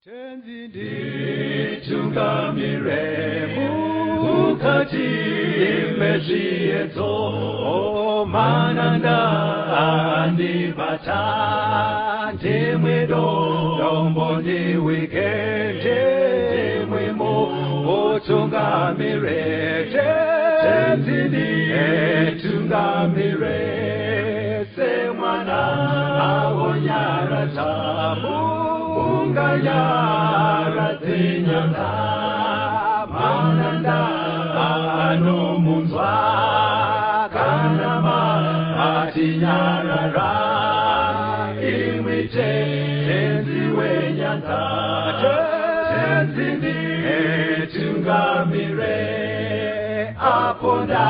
Tenzi nditungamire mukati mezviedzo mananda andibata ndimwedo dombo ndiwikende ndimwemo otungamire tenzi nditungamire semwana awonyaratamu Ungayara tinyanda mananda anomunzwa kanama atinyarara imwite tenzi wenyanza tenzi nditungamire aponda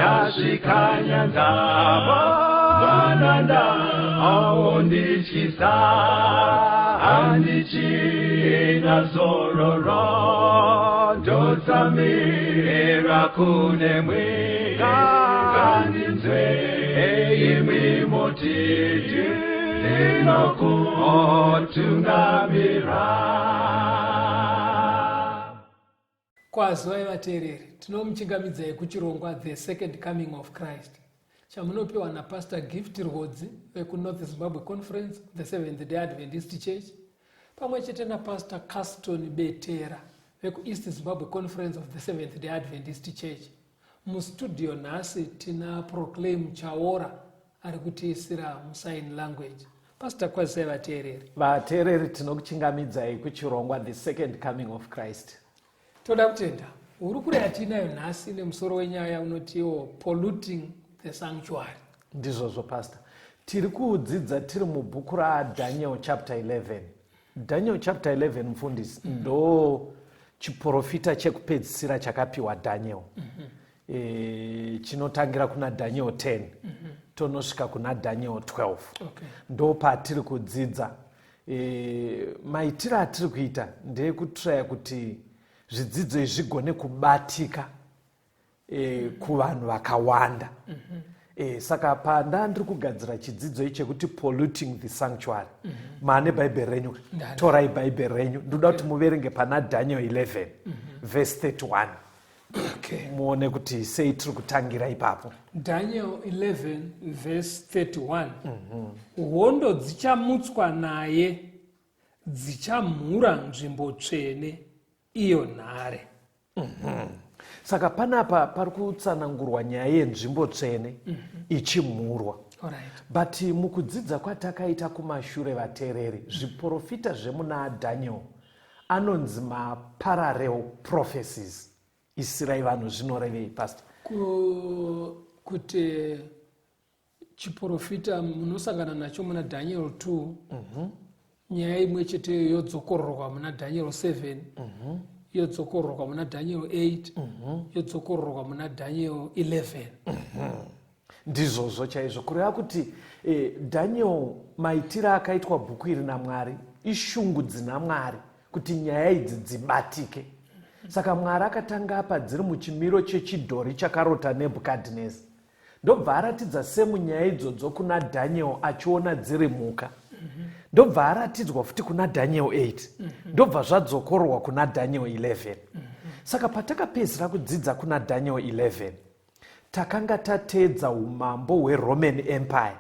yasvika nyanza mananda aondityisa Andichina zororo Dotsamira kunemwika Kandinzwe eimi motiti Ninokuotungamira Kwazwai vateereri tinomuchingamidzai kuchirongwa The Second Coming of Christ chamunopiwa naPastor Gift Rhodzi vekuNorth Zimbabwe Conference, the Seventh-day Adventist Church, pamwe chete naPastor Caston Betera vekuEast Zimbabwe Conference of the Seventh-day Adventist Church. Mustudio nhasi tina Proclaim Chaora ari kutiisira musign language. Pastor, kwazai vateereri. Vateereri tinokuchingamidzai kuchirongwa The Second Coming of Christ. Toda kutenda hurukuro yatinayo nhasi nemusoro wenyaya unotiwo Polluting The Sanctuary. Ndizvozvo pastor. Tiri kudzidza tiri mubhuku raDaniel chapter 11. Daniel chapter 11 mufundisi ndo chiprofita chekupedzisira chakapiwa Daniel. Chinotangira kuna Daniel 10 tonosvika kuna Daniel 12. Okay. Ndo patiri kudzidza. Maitiro atiri kuita ndekutraya kuti zvidzidzo izvi zvigone kubatika kuvanhu vakawanda. Saka panda ndiri kugadzira chidzidzo ichi chekuti Polluting the Sanctuary. Mane Bible renyu, torai Bible renyu. Ndoda kuti muverenge pana Daniel 11 verse 31. Okay. Muone kuti sei tiri kutangira ipapo. Daniel 11 verse 31. Hondo dzichamutswa naye dzichamhura nzvimbo tsvene iyo nhare. Saka panapa pari kutsanangurwa nyaya yenzvimbo tsvene ichimhurwa. But mukudzidza kwatakaita kumashure vateereri zviprofita zvemuna Daniel anonzi ma-parallel prophecies. Isirai vanhu zvinorevei pastor? Kuti chiprofita munosangana nacho muna Daniel 2 nyaya imwe chete yodzokororwa muna Daniel 7 yodzokororwa muna Daniel 8 yodzokororwa muna Daniel 11. Ndizvozvo chaizvo kureva kuti Daniel maitiro akaitwa bhuku iri naMwari ishungudzi naMwari kuti nyaya idzi dzibatike. Saka Mwari akatanga apa dziri muchimiro chechidhori chakarota Nebhukadhineza. Ndobva aratidza semunyaya idzodzo kuna Daniel achiona dziri mhuka. Ndobva aratidzwa futi kuna Daniel 8. Ndobva zvadzokororwa kuna Daniel 11. Saka patakapedzira kudzidza kuna Daniel 11 takanga tateedza umambo hweRoman Empire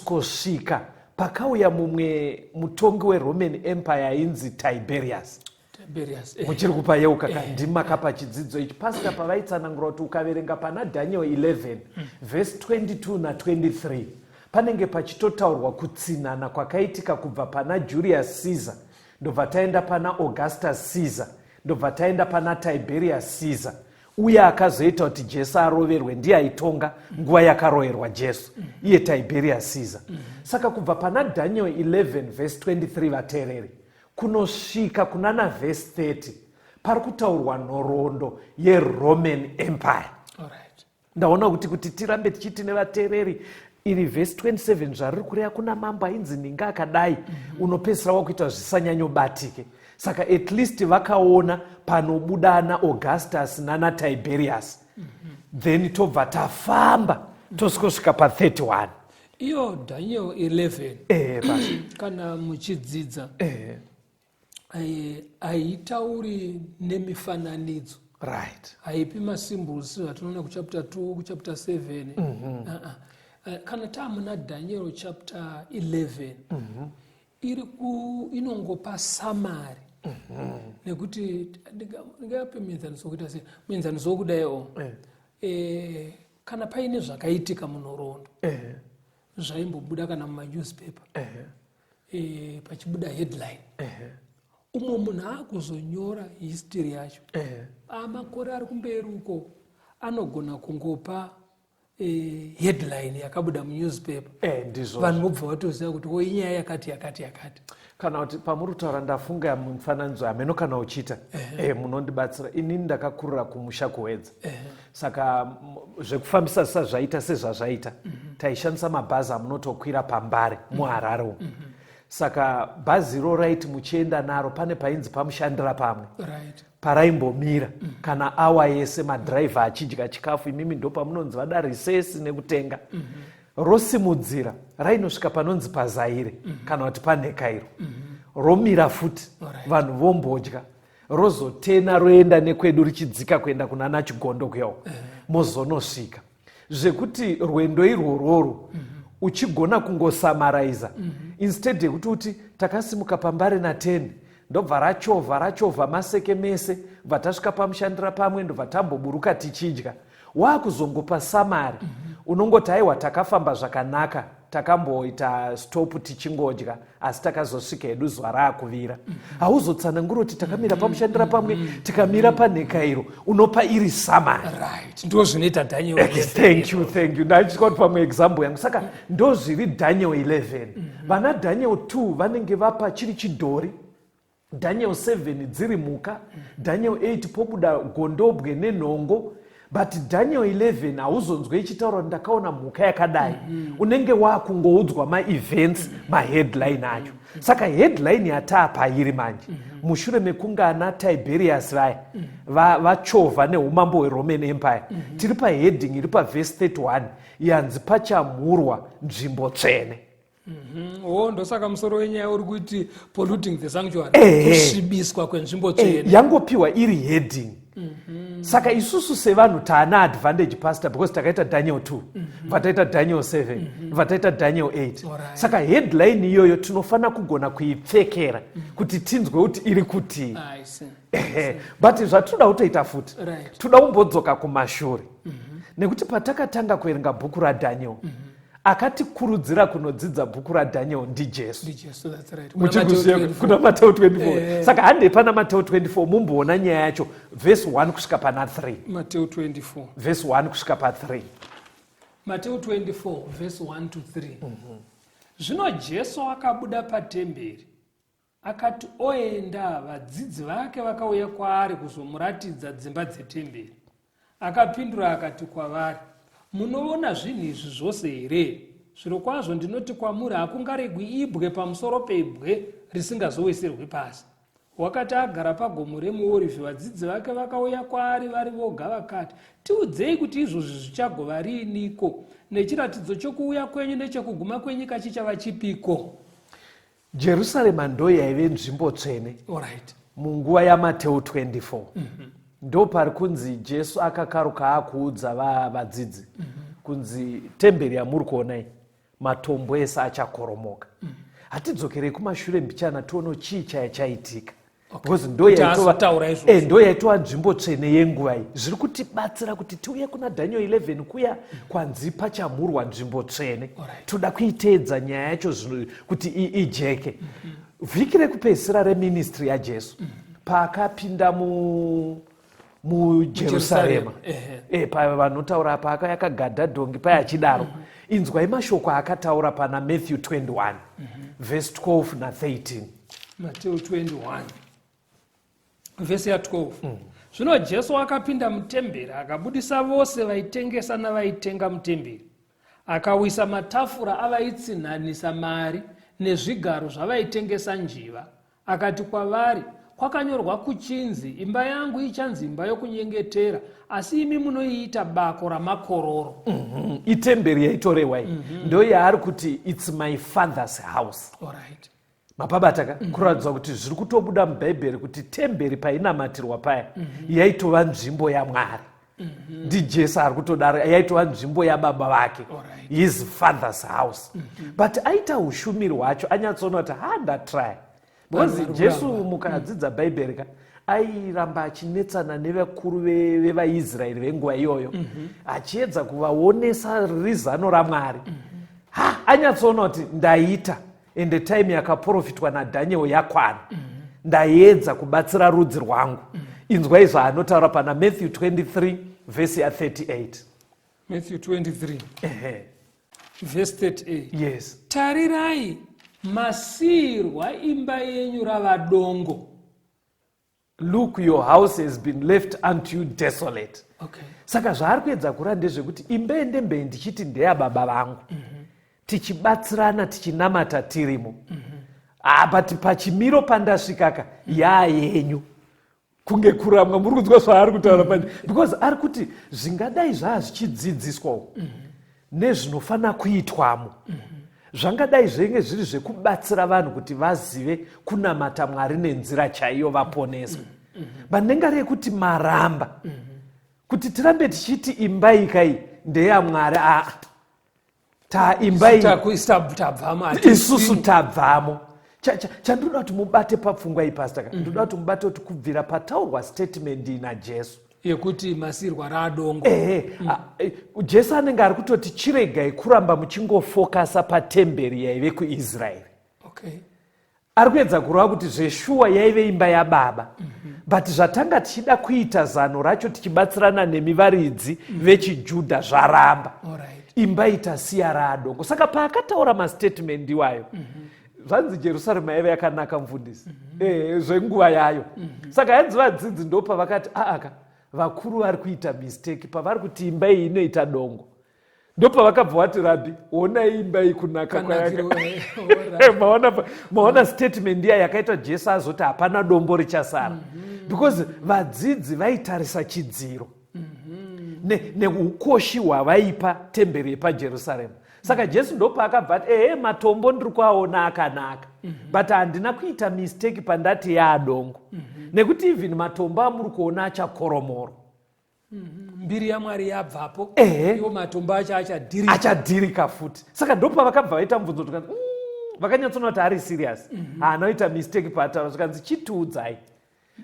kusvika pakauya mumwe mutongi weRoman Empire ainzi Tiberius. Muchiri kupa yeuka kandimakapa chidzidzo ichi pasika pavaitsanangura kuti ukaverenga pana Daniel 11 verse 22 na 23 panenge pachitotaurwa kutsinana kwakaitika kubva pana Julius Caesar ndobva taenda pana Augustus Caesar ndobva taenda pana Tiberius Caesar uye akazoita kuti Jesu aroverwe ndiye aitonga nguva yakaroverwa Jesu iye Tiberius Caesar. Saka kubva pana Daniel 11 verse 23 vateereri kunosvika kunana verse 30 pari kutaurwa nhoroondo yeRoman Empire. Ndaona kuti tirambe tichiti nevateereri iri verse 27 zvariri kureva kuna mambo ainzi ninga akadai unopedzisira wakuita zvisanyanyobatike. Saka at least vakaona panobuda ana Augustus nana Tiberius. Then tobva tafamba tosvika pa 31. Iyo Daniel 11 basi kana muchidzidza haitauri nemifananidzo, right, haipi masymbols atinoona kuchapter 2 kuchapter 7. Kana taamuna Daniel chapter 11 inongopa summary, nekuti ndingape muenzaniso kuita sei, muenzaniso wokudaiwo kana paine zvakaitika munhoroondo zvaimbobuda kana mumanewspaper, pachibuda headline, umwe munhu akuzonyora history yacho, amakore ari kumberi uko anogona kungopa headline yakabuda munewspaper, vanhu vobva vatoziva kuti inyaya yakati yakati yakati. Kana kuti pamuri kutaura ndafunga mufananidzo ameno kana uchiita munondibatsira. Inini ndakakurira kumusha kuwedza, saka zvekufambisa zisa zvaita sezvazvaita taishandisa mabhazi amunotokwira pambare muHarare. Saka bhazi iro raiti muchienda naro pane painzi pamushandira pamwe paraimbomira kana awa yese madhiraivha achidya chikafu, imimi ndo pamunonzi vada risesi nekutenga. Rosimudzira rainosvika panonzi paZaire kana kuti panhekairo, romira futi vanhu vombodya, rozotena roenda nekwedu richidzika kuenda kuna Nachigondo kuyawo, mozonosvika. Zvekuti rwendo irwororo uchigona kungosamaraiza instead yekuti uti takasimuka pambare na10 ndobva rachovha maseke mese, bva tasvika pamushandira pamwe ndobva tamboburuka tichidya, wakuzongopa samari. Unongoti aiwa takafamba zvakanaka, takamboita stop tichingodya, asi takazosvika hedu zuva raakuvira. Hauzotsanangura kuti takamira pamushandira pamwe, tikamira panhekairo, unopa iri samari. Right, ndo zvinoita Daniel. Thank you. Ndachitya kuti pamwe example yangu, saka ndo zviri Daniel 11. Vana Daniel 2 vanenge vapa chiri chidhori, Daniel 7 dziri mhuka, Daniel 8 pobuda gondobwe nenhongo. But Daniel 11 hauzonzwe ichitaura ndakaona mhuka yakadai. Unenge wakungoudzwa ma-events, ma-headline acho. Saka headline yataapairi manje, mushure mekunge ana Tiberius vaya vachovha neumambo hweRoman Empire, tiri paheading iri paverse 31 yanzi pachamhurwa nzvimbo tsvene. Ndosaka musoro wenyaya uri kuti polluting the sanctuary, kusvibiswa kwenzvimbo tsvene, yangopiwa iri heading. Saka isusu sevanhu taana advantage pastor, because takaita Daniel 2, vataita Daniel 7, vataita Daniel 8. Saka headline iyoyo tinofana kugona kuipfekera kuti tinzwe kuti iri kuti. But zvatoda kutoita futi, toda kumbodzoka kumashure, nekuti patakatanga kuerenga bhuku raDaniel, akatikurudzira kunodzidza bhuku raDaniel ndiJesu. Muchikuziva kuna Mateo 24. Saka hande pana Mateo 24 mumboona nyaya yacho verse 1 kusvika pana 3. Mateo 24 verse 1 kusvika pa 3. Mateo 24 verse 1 to 3. Zvino Jesu akabuda patemberi, akati oenda, vadzidzi vake vakauya kwaari kuzomuratidza dzimba dzetemberi. Akapindura akati kwavari, munoona zvinhu izvi zvose here? Zvirokwazvo ndinoti kwamuri, hakungaregwi ibwe pamusoro peibwe risingazoweserwi pasi. Wakati agara pagomo remuorivhi, vadzidzi vake vakauya kwaari vari voga vakati, tiudzei kuti izvozvi zvichagova riiniko, nechiratidzo chokuuya kwenyu nechekuguma kwenyika chichava chipiko? Jerusarema ndo yaive nzvimbo tsvene munguva yaMateo 24. Ndo pari kunzi Jesu akakaruka akuudza vadzidzi kunzi temberi yamuri kuonai matombo ese achakoromoka. Hatidzokerei kumashure mbichana tione chii chaitika, because ndo yaitova nzvimbo tsvene yenguva iyi. Zviri kutibatsira kuti tiuye kuna Daniel 11 kuya kwanzi pachamhurwa nzvimbo tsvene. Toda kuiteedza nyaya yacho kuti ijeke. Vhiki rekupedzisira reministry yaJesu paakapinda muJerusarema, pavanotaura apa yakagadha dhongi paya achidaro, inzwai mashoko akataura pana Matthew 21 verse 12 na 13. Matthew 21 verse ya 12. Zvino Jesu akapinda mutemberi, akabudisa vose vaitengesa navaitenga mutemberi, akawisa matafura avaitsinhanisa mari nezvigaro zvavaitengesa njiva. Akati kwavari, kwakanyorwa kuchinzi, imba yangu ichanzi imba yokunyengetera, asi imi munoiita bako ramakororo. Itemberi yaitorewai ndo yaari kuti it's my father's house. mapabataka kuratidza kuti zviri kutobuda mubhaibheri kuti temberi painamatirwa paya yaitova nzvimbo yaMwari. Ndijesu ari kutodaro yaitova nzvimbo yababa vake, his father's house. But aita ushumiri hwacho anyatsoona kuti ndatry, because Jesu mukadzidza bhaibheri airamba achinetsana nevakuru vevaIsraeri venguva iyoyo, achiedza kuvaonesa rizano raMwari. Anyatsoona kuti ndaita ende time yakaprofitwa naDhaniel yakwana, ndaedza kubatsira rudzi rwangu. Inzwai zvaanotaura pana Matthew 23 vhesi ya38. Matthew 23 verse 38. Yes. Tarirai, masirwa imba yenyu rava dongo. Look, your house has been left unto you desolate. Okay. Saka zvaari kuedza kureva ndezvekuti imba yendembei ndichiti ndeyababa vangu, tichibatsirana tichinamata tirimo. But pachimiro pandasvikaka yayenyu. Kunge kuramwa muri kunzwa zvaari kutaura panje, because ari kuti zvingadai zvichidzidziswawo nezvinofana kuitwamo, zvangadai zvenge zviri zvekubatsira vanhu kuti vazive kunamata Mwari nenzira chaiyo vaponeswe. Banenga rekuti maramba kuti tirambe tichiti imba ikai ndeyaMwari, imba isusu tabvamo. Chandinoda kuti mubate papfungwa iyi pastor, ndoda kuti mubate kuti kubvira pataurwa statement naJesu yekuti masirwa radongo, Jesu anenge ari kutoti chiregai kuramba muchingofokasa patemberi yaive kuIsraeri. Okay. Ari kuedza kureva kuti zveshuwa yaive imba yababa, but zvatanga tichida kuita zano racho tichibatsirana nemivaridzi vechiJudha zvaramba. Imba itasiya radongo. Saka paakataura mastatement iwayo, zvanzi Jerusarema yaive yakanaka mufundisi, zvenguva yayo. Saka hanzi vadzidzi ndopa vakati vakuru vari kuita mistake pavari kuti imba iyi inoita dongo. Ndopa vakabva vati Rabhi, onai imba iyi kunaka kwayaka. Maona statement iya yakaita Jesu azoti hapana dombo richasara, because vadzidzi vaitarisa chidziro neukoshi hwavaipa temberi yepaJerusarema. Saka Jesu ndopa akabva ati matombo ndiri kuaona akanaka, but handina kuita mistake pandati yaadongo, nekuti even matombo amuri kuona achakoromoro. Mbiri yaMwari yabvapo, iwo matombo acho achadhirika futi. Saka ndopa vakabva vaita mubvunzo tukati vakanyatsoona kuti ari serious, haanoita mistake pataura, zvikanzi chitiudzai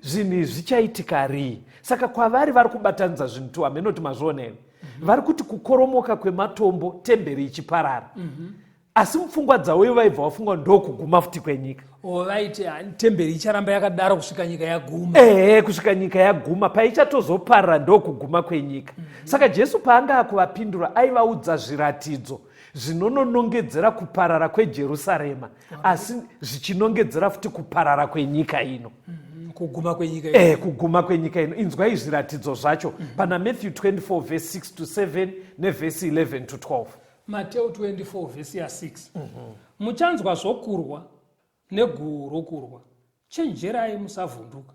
zvinhu zvichaitika rii. Saka kwavari vari kubatanidza zvinhu tu hamenoti mazviona here, vari kuti kukoromoka kwematombo temberi ichiparara, asi mupfungwa dzavo vaibva vafunga ndokuguma futi kwenyika. Vaiti temberi icharamba yakadaro kusvika nyika yaguma. Kusvika nyika yaguma paichatozoparara ndokuguma kwenyika. Saka Jesu paanga akuvapindura aivaudza zviratidzo zvinononongedzera kuparara kweJerusarema, asi zvichinongedzera futi kuparara kwenyika ino. Kuguma kwenyika ino. Kuguma kwenyika ino. Inzwai zviratidzo zvacho pana Matthew 24 verse 6 to 7 nevhesi 11 to 12. Mateo 24 vhesi ya 6. Muchanzwa zvokurwa neguru rokurwa, chenjerai musavhunduka,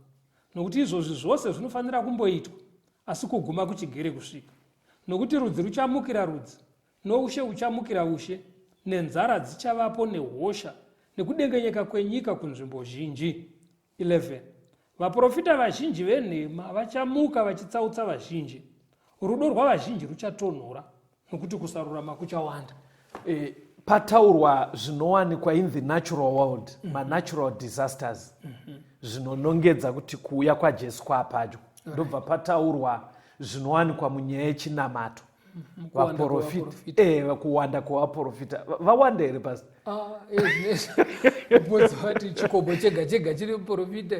nokuti izvozvi zvose zvinofanira kumboitwa, asi kuguma kuchigere kusvika. Nokuti rudzi ruchamukira rudzi, noushe uchamukira ushe, nenzara dzichavapo nehosha, nekudengenyeka kwenyika kunzvimbo zhinji. 11. Vaprofita vazhinji venhema vachamuka vachitsautsa vazhinji, rudo rwavazhinji ruchatonhora, nokuti kusarurama kuchawanda. Pataurwa zvinowanikwa in the natural world, natural disasters, zvinonongedza kuti kuuya kwaJesu kwapadyo. Ndobva pataurwa zvinowanikwa munyaya yechinamato, vaprofita, kuwanda kwavaprofita. Vawanda here pasi? Vati chikomo chega chega chine muprofita,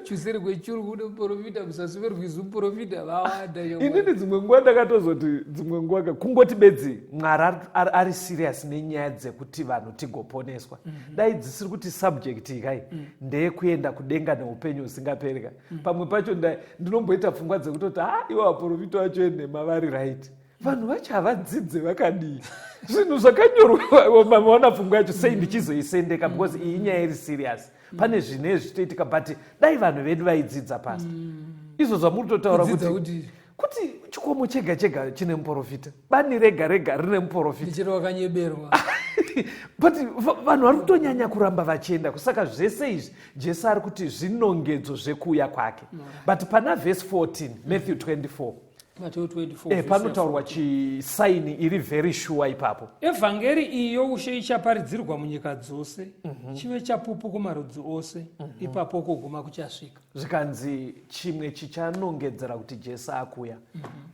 chuseri kwechuru kune muprofita, musasi verwizi muprofita, vawanda. Inini dzimwe nguva ndakatozoti dzimwe nguva kungoti bedzi Mwari ari serious nenyaya dzekuti vanhu tigoponeswa. Dai dzisiri kuti subject ikai ndeyekuenda kudenga neupenyu husingapereka. Pamwe pacho ndinomboita pfungwa dzekutoti ivo vaprofita vacho enhema vari right. Vanhu vacho havadzidze vakadii. Zvinhu zvakanyorwa maona pfungwa yacho sei ndichizoisendeka, because iyi inyaya iri serious. Pane zvine zvitoitika, but dai vanhu vedu vaidzidza pasi. Izvo zvamuri kutotaura kuti chikomo chega chega chine muprofita, bani rega rega rine muprofita. Ndichiri wakanyeberwa. But vanhu vari kutonyanya kuramba vachienda, kusaka zvese izvi Jesu ari kuti zvinongedzo zvekuuya kwake. But pana verse 14 Matthew 24 Matthew 24 panotaurwa chisaini iri very sure ipapo. Evhangeri iyi youshe ichaparidzirwa munyika dzose, chive chapupu kumarudzi ose, ipapo kuguma kuchasvika. Zvikanzi chimwe chichanongedzera kuti Jesu akuya,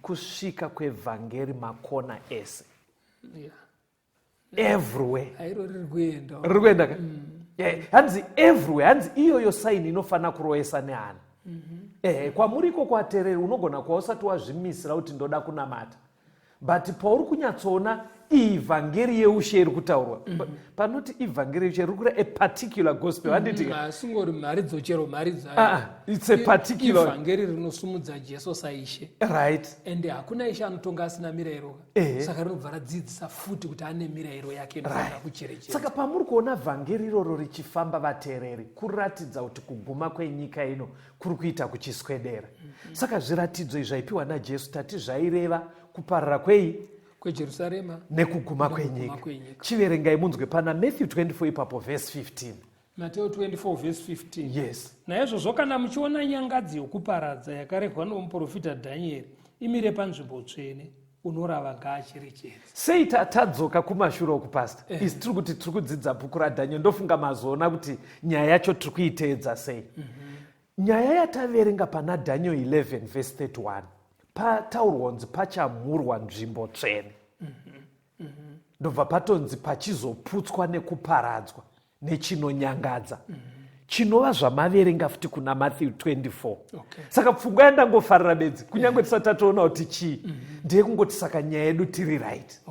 kusvika kwevhangeri makona ese. Everywhere. Airo riri kuenda. Riri kuenda ka? Hanzi everywhere, hanzi iyoyo saini inofana kuroesa nehana. Kwamuriko kwatereri unogona kuva usati wazvimisira kuti ndoda kunamata. But pauri kunyatsoona ivhangeri yeushe iri kutaurwa. Panoti ivhangeri yeushe iri kutaura a particular gospel. Asingori mhari dzochero mhari dzayo. It's a particular. Ivhangeri rinosumudza Jesu saishe. Right. Ende hakuna ishe anotonga asina mirayiro. Saka rinobva radzidzisa futi kuti ane mirayiro yake inofanira kucherechedza. Saka pamuri kuona vhangeri iroro richifamba vateereri, kuratidza kuti kuguma kwenyika ino kuri kuita kuchiswedera. Saka zviratidzo izvi zvaipiwa naJesu tati zvaireva kuparara kwejerusarema nekuguma kwenyika. Chiverengai munzwe pana Matthew 24 ipapo verse 15. Matthew 24 verse 15. Yes. Naizvozvo kana muchiona nyangadzi yokuparadza yakarehwa nomuprofita Dhanieri imire panzvimbo tsvene, unorava ngaacherechedze. Sei tadzoka kumashure uku pastor? Isi tiri kuti tiri kudzidza bhuku raDhanieri, ndofunga mazoona kuti nyaya yacho tiri kuiteedza sei. Nyaya yataverenga pana Daniel 11 verse 31 pataurwa kunzi pachamhurwa nzvimbo tsvene. Ndobva patonzi pachizoputswa nekuparadzwa nechinonyangadza. Chinova zvamaverenga futi kuna Matthew 24. Saka pfungwa yandangofarira bedzi, kunyange tisati tatoona kuti chii, ndeye kungoti saka nyaya yedu tiri right.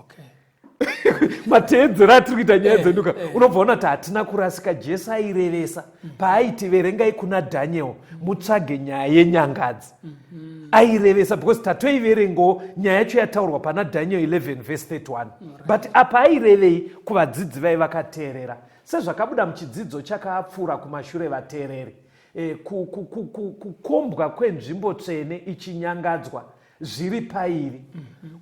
Mateedzero atiri kuita nyaya dzeduka, unobva ona kuti hatina kurasika. Jesu airevesa paaitiverengai kuna Daniel mutsvage nyaya yenyangadzi. Airevesa because tatoiverengawo nyaya yacho yataurwa pana Daniel 11 verse 31. But apa airevei kuvadzidzi vai vakateerera. Sezvakabuda muchidzidzo chakapfuura kumashure vateereri, kukombwa kwenzvimbo tsvene ichinyangadzwa zviri pairi.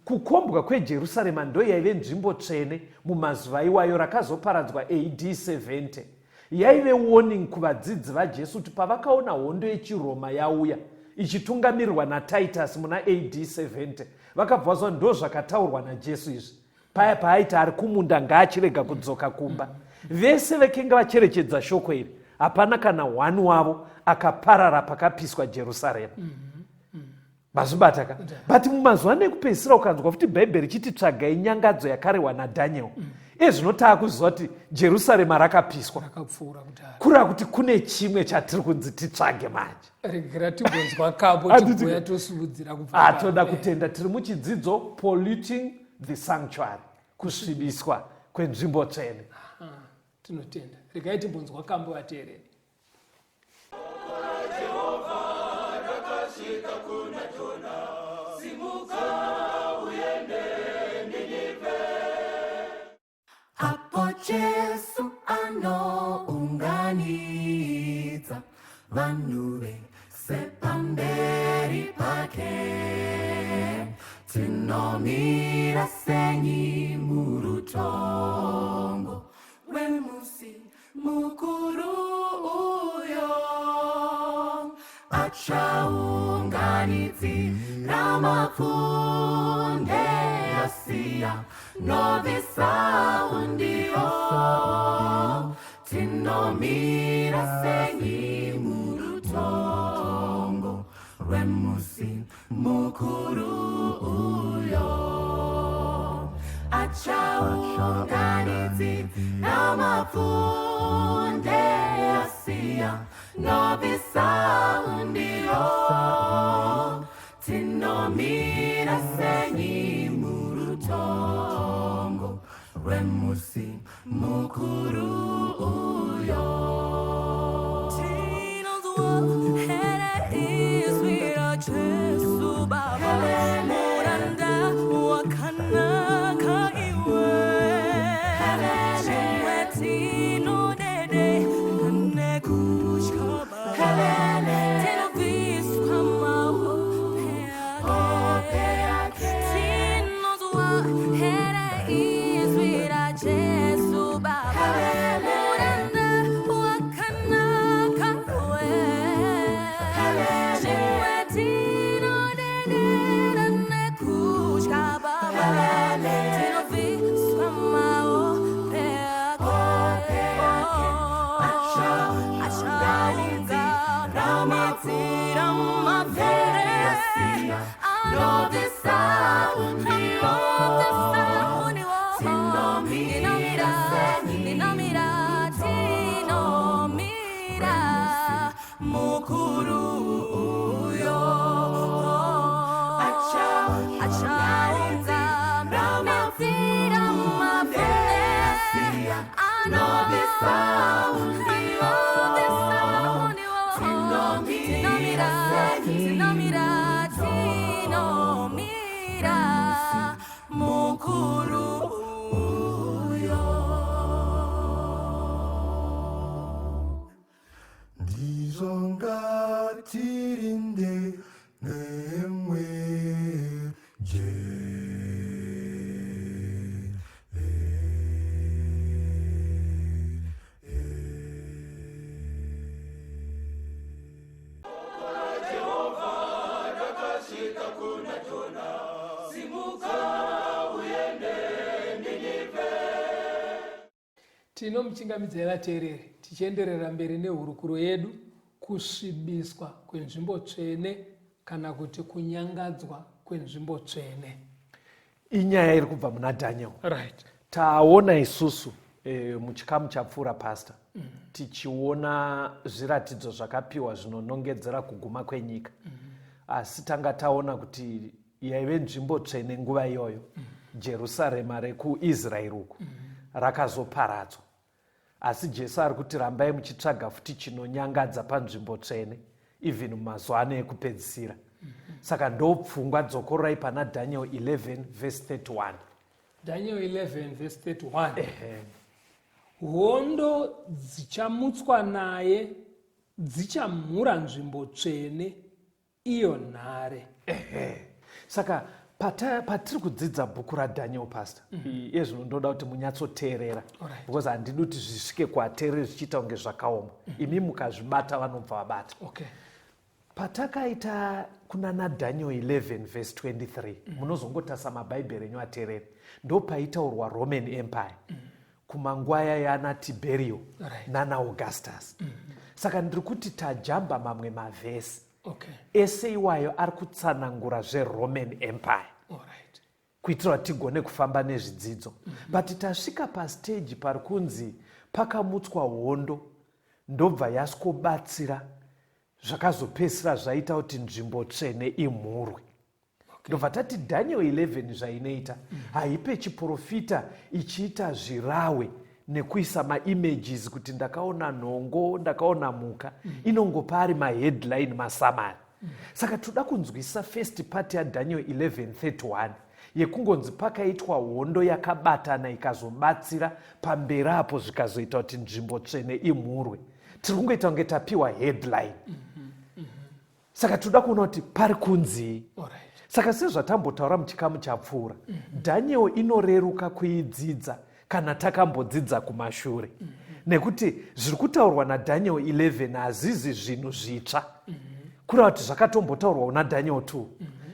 Kukombwa kwejerusarema ndo yaive nzvimbo tsvene mumazuva iwayo, rakazoparadzwa AD 70. Yaive warning kuvadzidzi vaJesu kuti pavakaona hondo yechiroma yauya ichitungamirirwa naTitus muna AD 70, vakabva vazwa ndo zvakataurwa naJesu izvi. Paya paaiti ari kumunda ngaachirega kudzoka kumba. Vese vakenga vacherechedza shoko iri, hapana kana wani wavo akaparara pakapiswa Jerusarema. Mazvibataka. But mumazuva nekupedzisira ukanzwa kuti Bhaibheri chiti tsvagai nyangadzo yakarehwa naDhaniel, ezvinotava kuziva kuti Jerusarema rakapiswa. Kureva kuti kune chimwe chatiri kunzi titsvage manje. Regera timbonzwa kapo tibhuya tosuvudzira kubva. Toda kutenda tiri muchidzidzo Polluting the Sanctuary, kusvibiswa kwenzvimbo tsvene. Tinotenda. Regai timbonzwa kambo vateereri. Hapo Jesu anounganidza vanhu vese pamberi pake, tinomira senyi murutongo rwemusi mukuru uyo, achaunganidzira mapfunde asiya novisa undio, tinomira senyi murutongo rwemusi mukuru uyo, achaunganidzira mapfunde asiya novisa undio, tinomira senyi murutongo rwemusi mukuru uyo. Helele, mukuru uyo achaunza ramazira mafundesia anobisa undio tinomira mukuru uyo ndizongatirinde nemweje tinomuchingamidzai vateereri tichienderera mberi nehurukuro yedu kusvibiswa kwenzvimbo tsvene kana kuti kunyangadzwa kwenzvimbo tsvene. inyaya iri kubva muna Daniel. Right. Taona isusu muchikamu chapfuura pastor tichiona zviratidzo zvakapiwa zvinonongedzera kuguma kwenyika, asi tanga taona kuti yaive nzvimbo tsvene nguva iyoyo Jerusarema rekuIsraeri uku rakazoparadzwa, asi Jesu ari kuti rambai muchitsvaga futi chinonyangadza panzvimbo tsvene even mumazuva ano ekupedzisira. Saka ndopfungwa dzokororai pana Daniel 11 verse 31. Daniel 11 verse 31. Hondo dzichamutswa naye dzichamhura nzvimbo tsvene iyo nhare. Saka patiri kudzidza bhuku raDaniel pastor, iye zvino ndoda kuti munyatsoteerera, because handidi kuti zvisvike kuateereri zvichiita kunge zvakaoma. Imi mukazvibata vanobva vabata. Okay. Patakaita kunana Daniel 11 verse 23, munozongotasa mabhaibheri enyu ateereri, ndopaitaurwa Roman Empire kumanguva yana Tiberio nana Augustus. Saka ndiri kuti tajamba mamwe mavhesi. Okay. Ese iwayo ari kutsanangura zveRoman Empire. Alright. Kuitira kuti tigone kufamba nezvidzidzo. But tasvika pastage pari kunzi pakamutswa hondo ndobva yasikobatsira zvakazopedzisira zvaita kuti nzvimbo tsvene imhurwe. Ndobva tati Daniel 11 zvainoita haipe chiprofita ichiita zvirawe nekuisa maimages kuti ndakaona nhongo, ndakaona muka, inongopa ari maheadline masamari. Saka toda kunzwisisa first part yaDaniel 11:31 yekungonzi pakaitwa hondo yakabatana ikazobatsira pamberi apo zvikazoita kuti nzvimbo tsvene imhurwe. Tiri kungoita kunge tapiwa headline. Saka toda kuona kuti pari kunzi. Saka sezvatambotaura muchikamu chapfuura, Daniel inoreruka kuidzidza kana takambodzidza kumashure. Nekuti zviri kutaurwa naDaniel 11 hazizi zvinhu zvitsva. Kureva kuti zvakatombotaurwa kuna Daniel 2,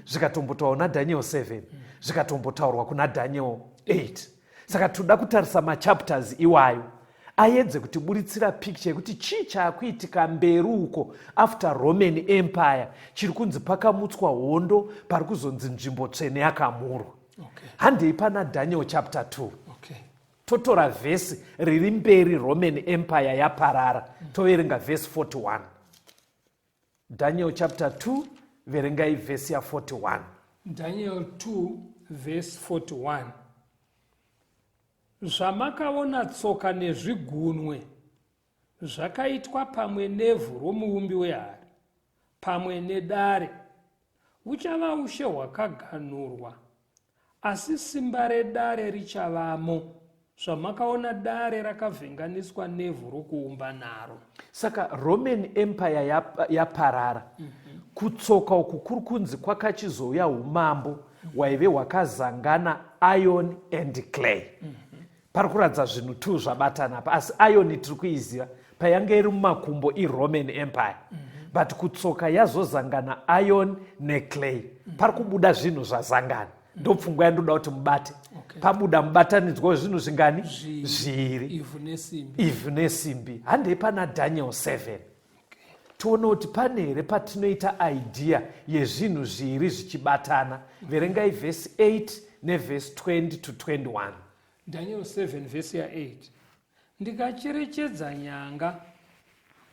zvikatombotaurwa kuna Daniel 7, zvikatombotaurwa kuna Daniel 8. Saka toda kutarisa machapters iwayo aedze kutiburitsira picture yekuti chii chaakuitika mberi uko after Roman Empire chiri kunzi pakamutswa hondo pari kuzonzi nzvimbo tsvene yakamhurwa. Handei pana Daniel chapter 2. Totora vhesi riri mberi Roman Empire yaparara, toverenga vhesi 41. Daniel chapter 2, verengai vhesi ya 41. Daniel 2 verse 41. Zvamakaona tsoka nezvigunwe zvakaitwa pamwe nevhu romuumbi wehari, pamwe nedare, uchava ushe hwakaganhurwa, asi simba redare richavamo. Zvamakaona dare rakavhenganiswa nevhu rokuumba naro. Saka Roman Empire yaparara. Kutsoka uku kuri kunzi kwakachizouya umambo hwaive hwakazangana iron and clay. Pari kuratidza zvinhu 2 zvabatana apa, asi iron tiri kuiziva payanga iri mumakumbo iRoman Empire. But kutsoka yazozangana iron neclay, pari kubuda zvinhu zvazangana. Ndopfungwa yandoda kuti mubate. Pabuda mubatanidzwa wezvinhu zvingani? Zviri. Ivhu nesimbi. Handei pana Daniel 7. Tiona kuti pane here patinoita idea yezvinhu zviri zvichibatana. Verengai vhesi 8 nevhesi 20 to 21. Daniel 7 vhesi ya 8. Ndikacherechedza nyanga,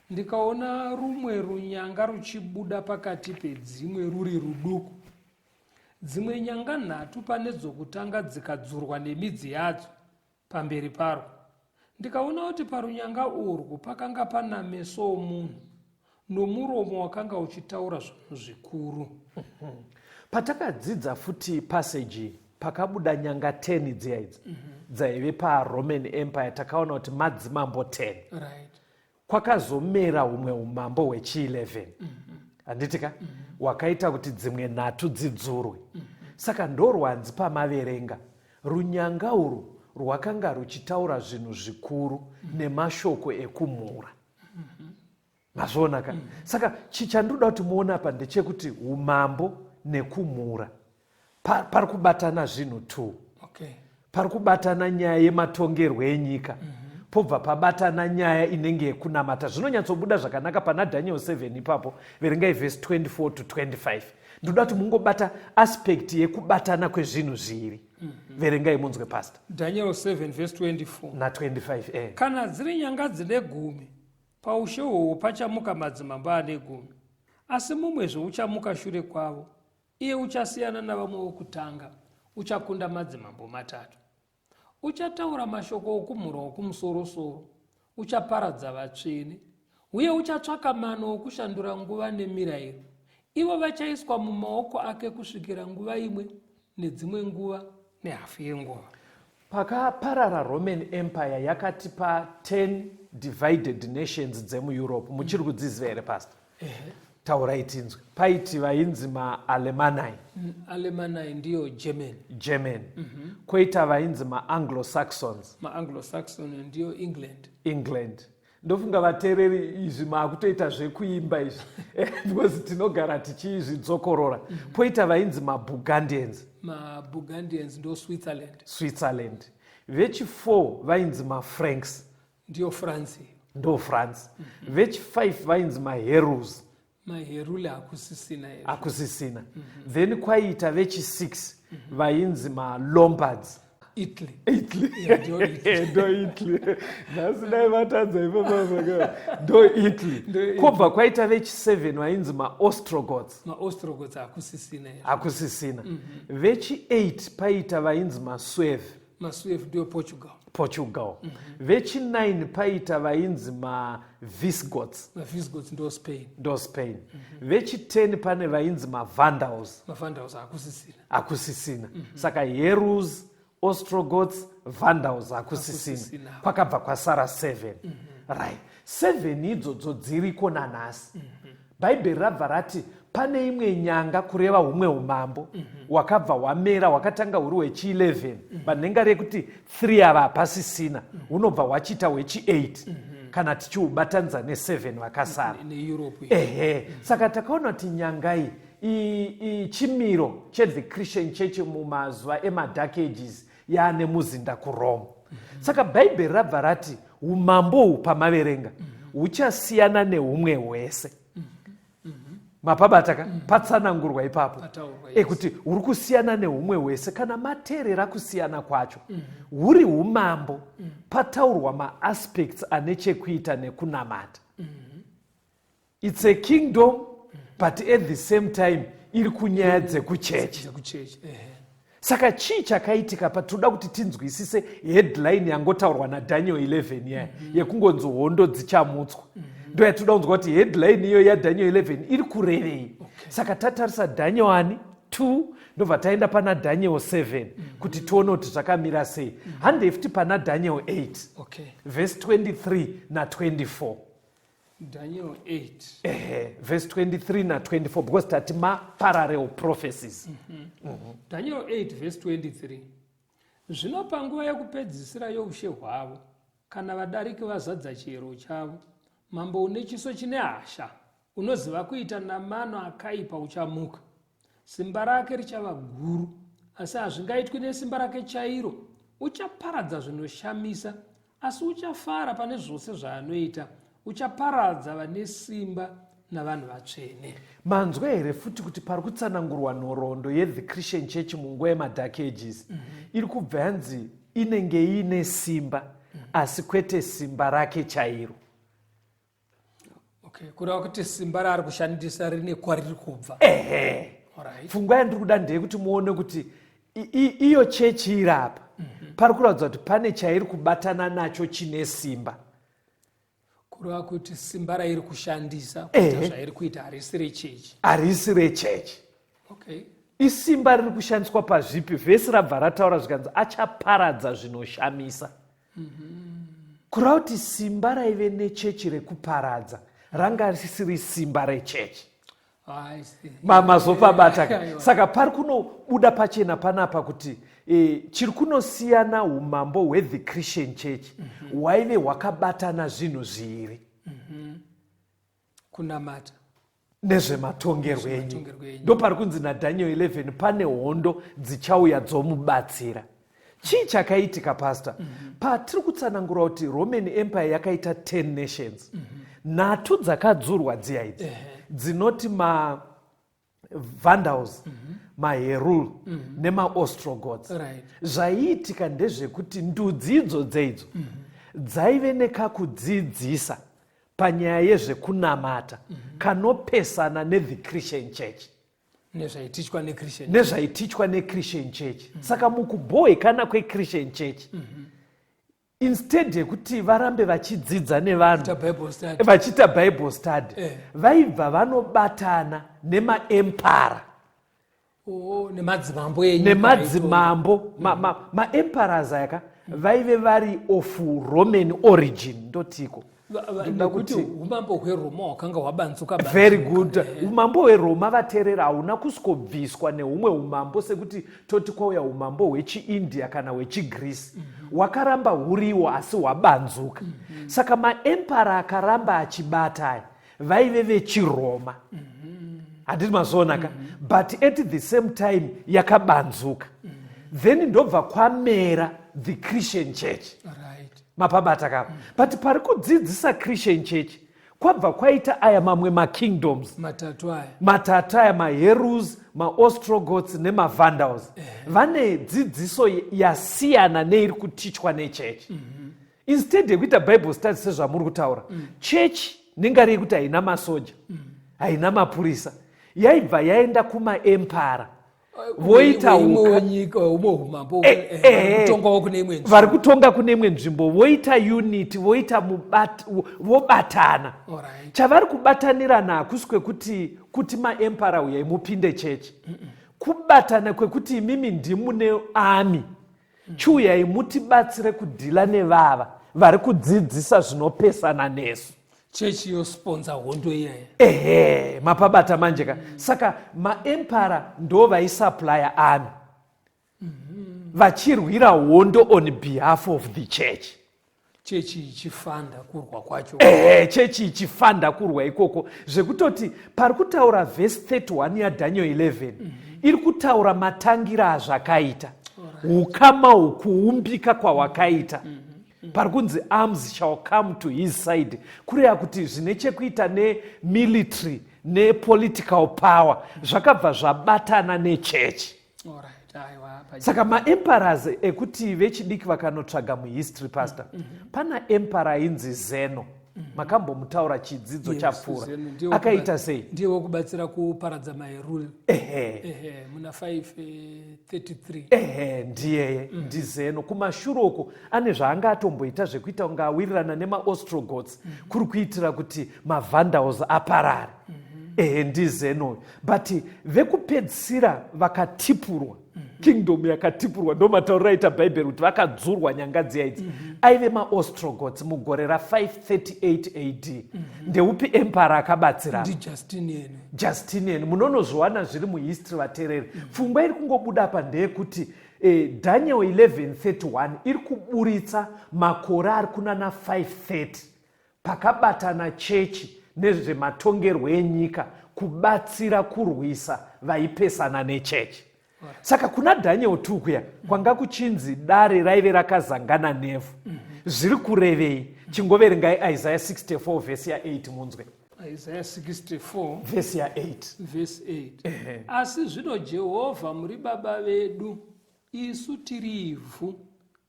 ndikaona rumwe runyanga ruchibuda pakati pedzimwe ruri ruduku. Dzimwe nyanga 3 pane dzokutanga dzikadzurwa nemidzi yadzo pamberi parwo. Ndikaona kuti parunyanga urwu pakanga pana meso omunhu nomuromo wakanga uchitaura zvinhu zvikuru. Patakadzidza futi passage pakabuda nyanga 10 dziya idzi dzaive paRoman Empire, takaona kuti madzimambo 10. Right. Kwakazomera humwe umambo hwechi11 handitika wakaita kuti dzimwe 3 dzidzurwe. Saka ndorwanzi pamaverenga runyanga urwu rwakanga ruchitaura zvinhu zvikuru nemashoko ekumhura. Mazvoonaka. Saka chichandoda kuti muone apa ndechekuti umambo nekumhura pari kubatana zvinhu 2. Okay. Pari kubatana nyaya yematongerwo enyika, pobva pabatana nyaya inenge yekunamata. Zvinonyatsobuda zvakanaka pana Daniel 7 ipapo, verengai verse 24 to 25. Ndoda kuti mungobata aspect yekubatana kwezvinhu zviri. Verengai munzwe pastor. Daniel 7 verse 24 na 25. Kana dziri nyanga dzine 10, paushe hwohwo pachamuka madzimambo ane 10, asi mumwezve uchamuka shure kwavo. Iye uchasiyana navamwe vokutanga, uchakunda madzimambo 3. Uchataura mashoko okumhura okumusoro-soro, uchaparadza vatsvene, uye uchatsvaka mano okushandura nguva nemirayiro. Ivo vachaiswa mumaoko ake kusvikira nguva imwe nedzimwe nguva nehafu yenguva. Pakaparara Roman Empire yakati pa 10 divided nations dzemuEurope, muchiri kudziziva here pastor? Taurai tinzwe. Paiti vainzi maAlemanai. Alemanai ndiyo German. Koita vainzi maAnglo-Saxons. maAnglo-Saxon ndiyo England. Ndofunga vateereri izvi maakutoita zvekuimba izvi because tinogara tichizvidzokorora. Poita vainzi maBurgundians. maBurgundians ndo Switzerland. Vechi4 vainzi maFranks. ndiyo France. Ndo France. Vechi5 vainzi maHerus. maherule hakusisina. Then kwaita vechi6 vainzi maLombards. Italy. Ndo Italy. Nasidai vatadza ipapo. Ndo Italy. Kobva kwaita vechi7 vainzi maOstrogoths. maOstrogoths hakusisina. Vechi8 paita vainzi maSuev. maSuev ndiyo Portugal. Vechi9 paita vainzi maVisigoths. maVisigoths ndo Spain. Vechi10 pane vainzi maVandals. maVandals hakusisina. Saka Herus, Ostrogoths, Vandals hakusisina. Kwakabva kwasara 7. Right. 7 idzodzo dziriko nanhasi. Bhaibheri rabva rati pane imwe nyanga kureva humwe umambo wakabva wamera wakatanga huri hwechi11 panhenga rekuti 3 ava hapasisina hunobva hwachiita hwechi8 kana tichiubatanidza ne7 vakasara. Saka takaona kuti nyangai chimiro cheThe Christian Church mumazuva emadark ages yaane muzinda kuRome. Saka bhaibheri rabva rati umambo uhu pamaverenga huchasiyana nehumwe hwese. Mapabataka patsanangurwa ipapo kuti huri kusiyana nehumwe hwese. Kana mateerera kusiyana kwacho huri umambo pataurwa maaspects ane chekuita nekunamata. It's a kingdom but at the same time iri kunyaya dzekuchechi. Saka chii chakaitika patoda kuti tinzwisise headline yangotaurwa naDaniel 11 yaya yekungonzi hondo dzichamutswa. Ndo yatoda kunzwa kuti headline iyo yaDaniel 11 iri kurevei. Saka tatarisa Daniel 2 ndobva taenda pana Daniel 7 kuti tione kuti zvakamira sei. Handefuti pana Daniel 8 verse 23 na 24. Daniel 8 verse 23 na 24 because tati parallel prophecies. Daniel 8 verse 23. Zvino panguva yekupedzisira youshe hwavo, kana vadariki vazadza chiyero chavo, mambo une chiso chine hasha, unoziva kuita namano akaipa uchamuka. Simba rake richava guru, asi hazvingaitwi nesimba rake chairo. Uchaparadza zvinoshamisa, asi uchafara pane zvose zvaanoita. Uchaparadza vane simba navanhu vatsvene. Manzwa here futi kuti pari kutsanangurwa nhoroondo yeThe Christian Church munguva yemadark ages iri kubva yanzi inenge ine simba asi kwete simba rake chairo. Okay, kureva kuti simba raari kushandisa rine kwariri kubva. Alright. Pfungwa yandiri kuda ndeyekuti muone kuti iyo chechi iri apa pari kuratidza kuti pane chairi kubatana nacho chine simba. Kureva kuti simba rairi kushandisa kuita zvairi kuita harisi rechechi. Harisi rechechi. Okay. Isimba riri kushandiswa pazvipi? Vhesi rabva rataura zvikanzi achaparadza zvinoshamisa. Kureva kuti simba raive nechechi rekuparadza ranga risiri simba rechechi. Mazopabata. Saka pari kunobuda pachena panapa kuti chiri kunosiyana umambo hwe-the Christian Church hwaive hwakabatana zvinhu zviviri. Kunamata nezvematongerwo enyu. Ndo pari kunzi naDhaniel 11 pane hondo dzichauya dzomubatsira. Chii chakaitika pastor? Patiri kutsanangura kuti Roman Empire yakaita 10 nations. Nhatu dzakadzurwa dziya idzi. Dzinoti ma-Vandals, ma-Herul, nema-Ostrogoths. Zvaiitika ndezvekuti ndudzi idzodzo dzaive nekakudzidzisa panyaya yezvekunamata kanopesana ne-the Christian Church. Nezvaitichwa ne-Christian Church. Saka mukubohekana kwe-Christian Church, instead yekuti varambe vachidzidza nevanhu vachiita Bible study, vaibva vanobatana nemaempara. Nemadzimambo. Maemperas aka vaive vari of Roman origin. Ndotiko nekuti umambo hweRoma hwakanga hwabanzuka. Very good. Umambo hweRoma vateerera hauna kusvobviswa neumwe umambo sekuti toti kwauya umambo hwechiIndia kana hwechiGreece. Hwakaramba huriwo asi hwabanzuka. Saka maempara akaramba achibata vaive vechiRoma. Handiti mazonaka. But at the same time yakabanzuka. Then ndobva kwamera the Christian Church. Mapabata kapa. But pari kudzidzisa Christian Church kwabva kwaita aya mamwe makingdoms matatu aya maHerus, maOstrogoths nemaVandals. Vane dzidziso yasiyana neiri kutichwa nechechi. Instead yekuita Bible study sezvamuri kutaura, chechi nengari yekuti haina masoja, haina mapurisa, yaibva yaenda kumaempara voita vari kutonga kune imwe nzvimbo, voita unit, voita vobatana. Chavari kubatanirana hakusi kwekuti maempara uya mupinde chechi. Kubatana kwekuti imimi ndimune army, chiuyai mutibatsire kudhila nevava vari kudzidzisa zvinopesana nesu. Chechi yosponza hondo iyaya. Mapabata manjeka. Saka maempara ndo vaisupplya army. Vachirwira hondo on behalf of the church. Chechi ichifanda kurwa kwacho. Chechi ichifanda kurwa ikoko. Zvekutoti pari kutaura verse 31 yaDhaniel 11 iri kutaura matangira azvakaita. Ukama ukuumbika kwawakaita. Pari kunzi arms shall come to his side. Kureva kuti zvine chekuita nemilitary nepolitical power zvakabva zvabatana nechechi. Saka maemperas ekuti vechidiki vakanotsvaga muhistory pastor, pana empera ainzi Zeno. Makambomutaura chidzidzo chapfuura. Akaita sei? Ndiye wokubatsira kuparadza maHerul. Muna 533. Ndiyeye ndiZeno. Kumashure uko ane zvaanga atomboita zvekuita kunge awirirana nemaOstrogoths kuri kuitira kuti maVandals aparare. NdiZeno. But vekupedzisira vakatipurwa. Kingdom yakatipurwa ndo matauriro aita Bible kuti vakadzurwa nyanga dziya idzi. Aive maOstrogoths mugore ra538 AD. Ndeupi empire akabatsira? Justinian. Munonozviwana zviri muhistory vateereri. Pfungwa iri kungobuda apa ndeyekuti Daniel 11:31 iri kuburitsa makore ari kunana 530 pakabatana chechi nezvematongerwo enyika kubatsira kurwisa vaipesana nechechi. Saka kuna Daniel 2 kuya kwanga kuchinzi dare raive rakazangana nevhu. Zviri kurevei? Chingoverengai Isaiah 64 verse ya 8 munzwe. Isaiah 64 verse ya 8. Verse 8. Asi zvino Jehovha muri baba vedu, isu tiri ivhu,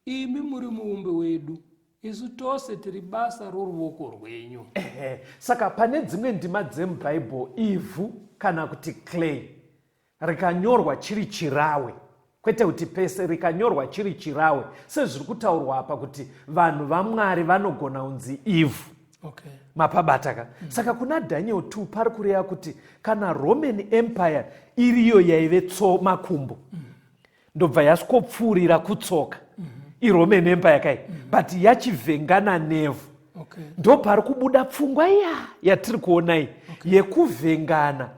imi muri muumbi wedu. isu tose tiri basa roruoko rwenyu. Saka pane dzimwe ndima dzemubhaibheri ivhu kana kuti clay rikanyorwa chiri chirawe, kwete kuti pese, rikanyorwa chiri chirawe, sezviri kutaurwa apa kuti vanhu vaMwari vanogona kunzi ivhu. Okay. Mapabataka. Saka kuna Daniel 2 pari kureva kuti kana Roman Empire iriyo yaive makumbo, ndobva yasvikopfuurira kutsoka iRoman Empire kai, but yachivhengana nevhu. Okay. Ndo pari kubuda pfungwa iya yatiri kuonai, yekuvhengana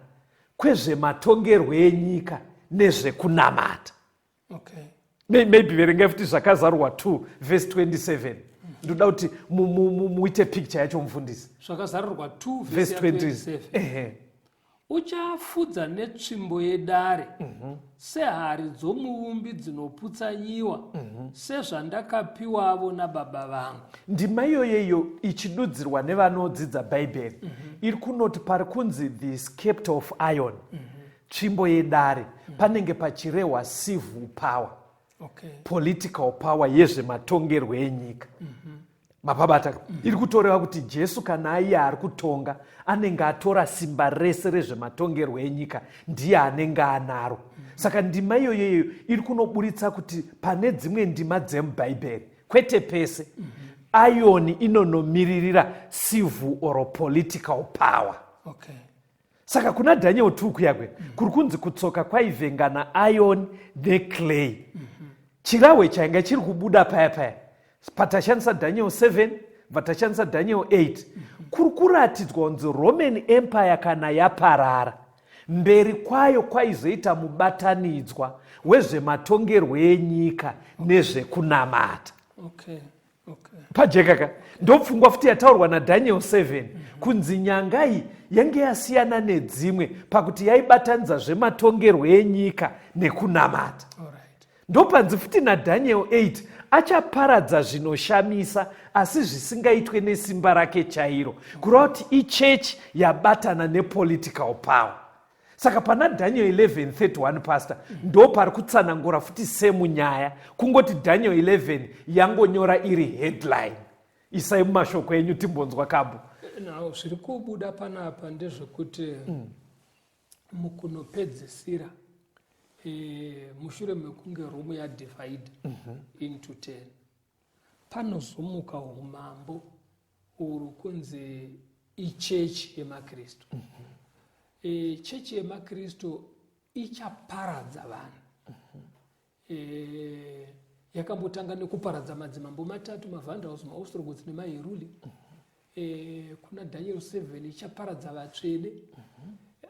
kwezvematongerwo enyika nezvekunamata. Okay. Maybe verengai futi zvakazarwa 2 verse 27. Ndoda kuti muite picture yacho mufundisi. Zvakazarurwa 2 Verse verse 27. Uchafudza netsvimbo yedare sehari dzomuumbi dzinoputsanyiwa sezvandakapiwavo nababa vangu. Ndima iyoyo ichidudzirwa nevanodzidza bhaibheri iri kunoti pari kunzi the scepter of iron, tsvimbo yedare, panenge pachirehwa civil power, Okay. political power yezvematongerwo enyika. Mapabata iri kutoreva kuti Jesu kana aiye ari kutonga anenge atora simba rese rezvematongerwo enyika, ndiye anenge anaro. Saka ndima iyoyo iri kunoburitsa kuti pane dzimwe ndima dzemubhaibheri, kwete pese, iron inonomiririra civil or political power. Okay. Saka kuna Daniel 2 kuyakwe kuri kunzi kutsoka kwaivhengana iron neclay. Chirawe chainge chiri kubuda paya patashandisa Daniel 7 vatashandisa Daniel 8 kuri kuratidzwa kunzi Roman Empire kana yaparara, mberi kwayo kwaizoita mubatanidzwa wezvematongerwo enyika nezvekunamata. Okay. Okay. Pajekaka ndopfungwa futi yataurwa naDaniel 7 kunzi nyangai yange yasiyana nedzimwe pakuti yaibatanidza zvematongerwo enyika nekunamata. Alright. Ndopanzi futi naDaniel 8 achaparadza zvinoshamisa asi zvisingaitwe nesimba rake chairo, kureva kuti ichechi yabatana nepolitical power. Saka pana Daniel 11:31 pastor ndo pari kutsanangura futi semunyaya, kungoti Daniel 11 yangonyora iri headline. Isai mumashoko enyu timbonzwa kambo. Now zviri kubuda panapa ndezvekuti mukunopedzisira mushure mekunge Rome yadivide into 10 panozomuka umambo uri kunzi ichechi yemakristu. Chechi yemakristu ichaparadza vanhu. Yakambotanga nekuparadza madzimambo matatu, maVandals, maOstrogothids nemaHeruli. Kuna Daniel 7 ichaparadza vatsvene.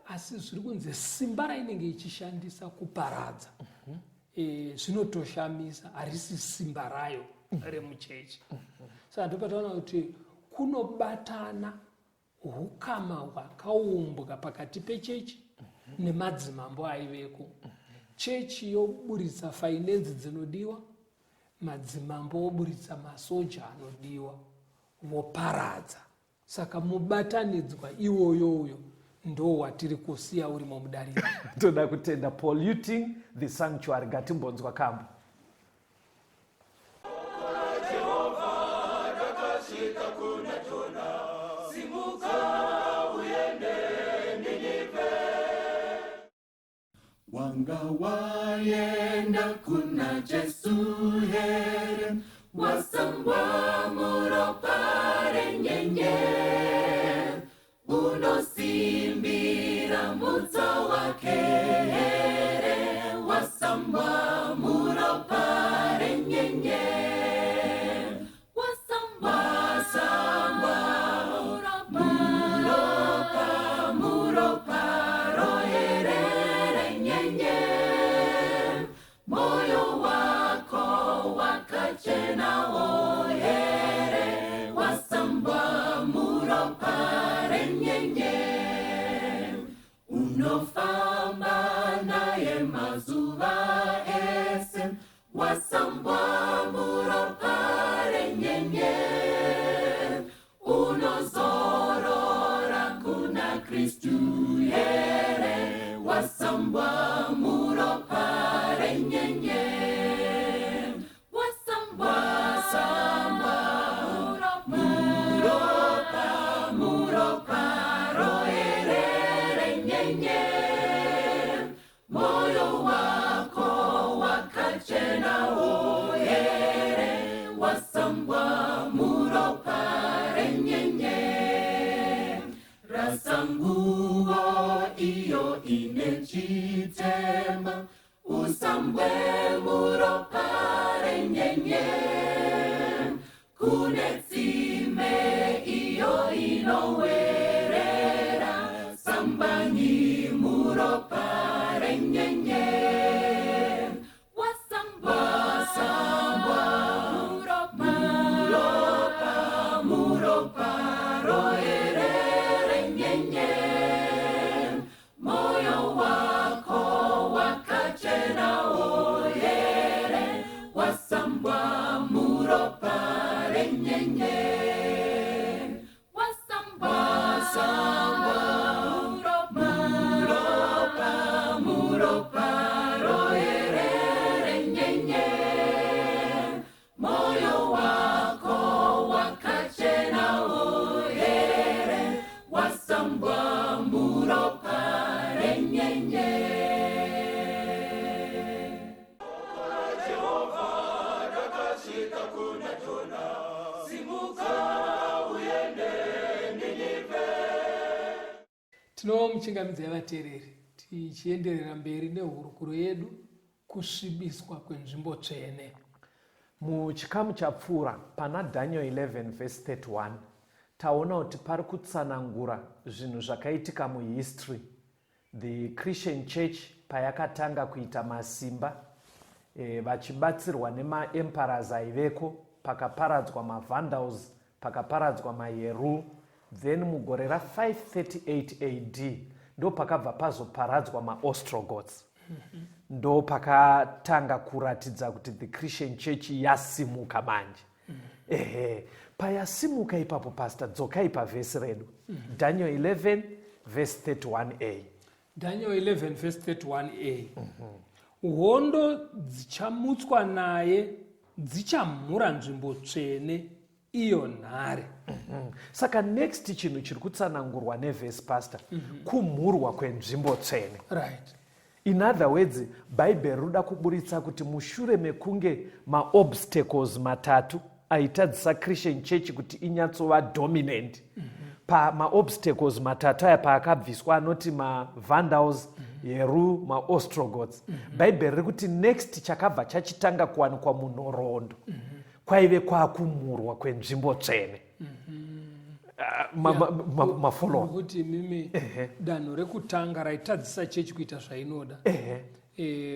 Asi zviri kunzi simba rainenge ichishandisa kuparadza zvinotoshamisa, harisi simba rayo remuchechi. Saka ndopataona kuti kunobatana ukama hwakaumbwa pakati pechechi nemadzimambo aiveko. Chechi yoburitsa finance dzinodiwa, madzimambo oburitsa masoja anodiwa, voparadza. Saka mubatanidzwa iwoyoyo ndo watiri kusiya urimo mudariro. Toda kutenda Polluting the Sanctuary, ngatimbonzwa kambo. Wanga waenda kuna Jesu here, wasambwa muropare nyenye, unosimbira mutsa wake here, wasambwa muropare nyenye, wasambwa muropa roherere nyenye, moyo wako wakachena ohere, wasambwa muropare nyenye, unofamba naye mazuva ese, wasambwa muropare nyenye, unozorora kuna Kristu here, wasambwa muropare nyenye, wasambwa iyo ine chitema, usambwe muropa renyenye, kune tsime iyo inowerera, sambanyi muropa renyenye. Tinomuchingamidza vateereri tichienderera mberi nehurukuro yedu kusvibiswa kwenzvimbo tsvene. Muchikamu chapfuura pana Daniel 11:31 taona kuti pari kutsanangura zvinhu zvakaitika muhistory. The Christian Church payakatanga kuita masimba vachibatsirwa nemaemperors aiveko, pakaparadzwa maVandals, pakaparadzwa maHeru. Then mugore ra538 AD ndo pakabva pazoparadzwa maOstrogoths. Ndo pakatanga kuratidza kuti the Christian Church yasimuka manje. Payasimuka ipapo pastor, dzokai pavhesi redu. Daniel 11:31a. Daniel 11:31a. Hondo dzichamutswa naye dzichamhura nzvimbo tsvene iyo nhare. Saka next chinhu chiri kutsanangurwa nevhesi pastor, kumhurwa kwenzvimbo tsvene. Right. In other words, Bible ruda kuburitsa kuti mushure mekunge maobstacles matatu aitadzisa Christian Church kuti inyatsova dominant. Maobstacles matatu aya paakabviswa anoti maVandals, Heru, maOstrogoths. Bible riri kuti next chakabva chachitanga kuwanikwa munhoroondo kwaive kwakumhurwa kwenzvimbo tsvene. Mafollow kuti mimi danho rekutanga raitadzisa chechi kuita zvainoda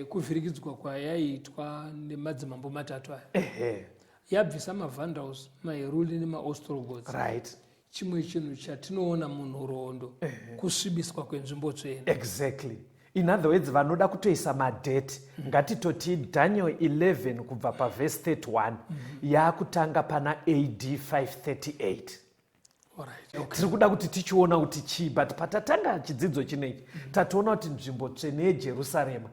kuvhirikidzwa kwayaiitwa nemadzimambo matatu aya yabvisa maVandals, maHeruli nemaOstrogoths. Right. Chimwe chinhu chatinoona munhoroondo kusvibiswa kwenzvimbo tsvene. Exactly. In other words, vanoda kutoisa madate ngatitoti Daniel 11 kubva pavhesi 31 yaakutanga pana AD 538. Tiri kuda kuti tichiona kuti chii, but patatanga chidzidzo chinechi tatoona kuti nzvimbo tsvene yeJerusarema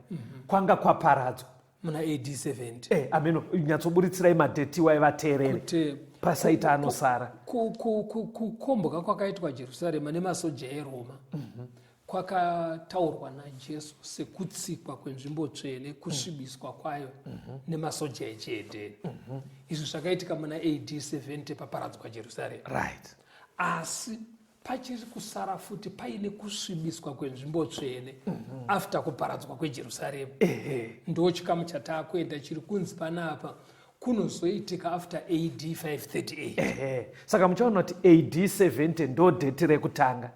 kwanga kwaparadzwa muna AD 70. Ameno, nyatsoburitsirai madheti waivateerere pasaita anosara. Kukomboka kwakaitwa Jerusarema nemasoja eRoma kwakataurwa naJesu sekutsikwa kwenzvimbo tsvene, kusvibiswa kwayo nemasoja echihedheni. Izvi zvakaitika muna AD 70 paparadzwa Jerusarema. Right. Asi pachiri kusara futi paine kusvibiswa kwenzvimbo tsvene after kuparadzwa kweJerusarema. Ndo chikamu chataakuenda chiri kunzi panapa kunozoitika after AD 538. Saka muchaona kuti AD 70 ndo dheti rekutanga.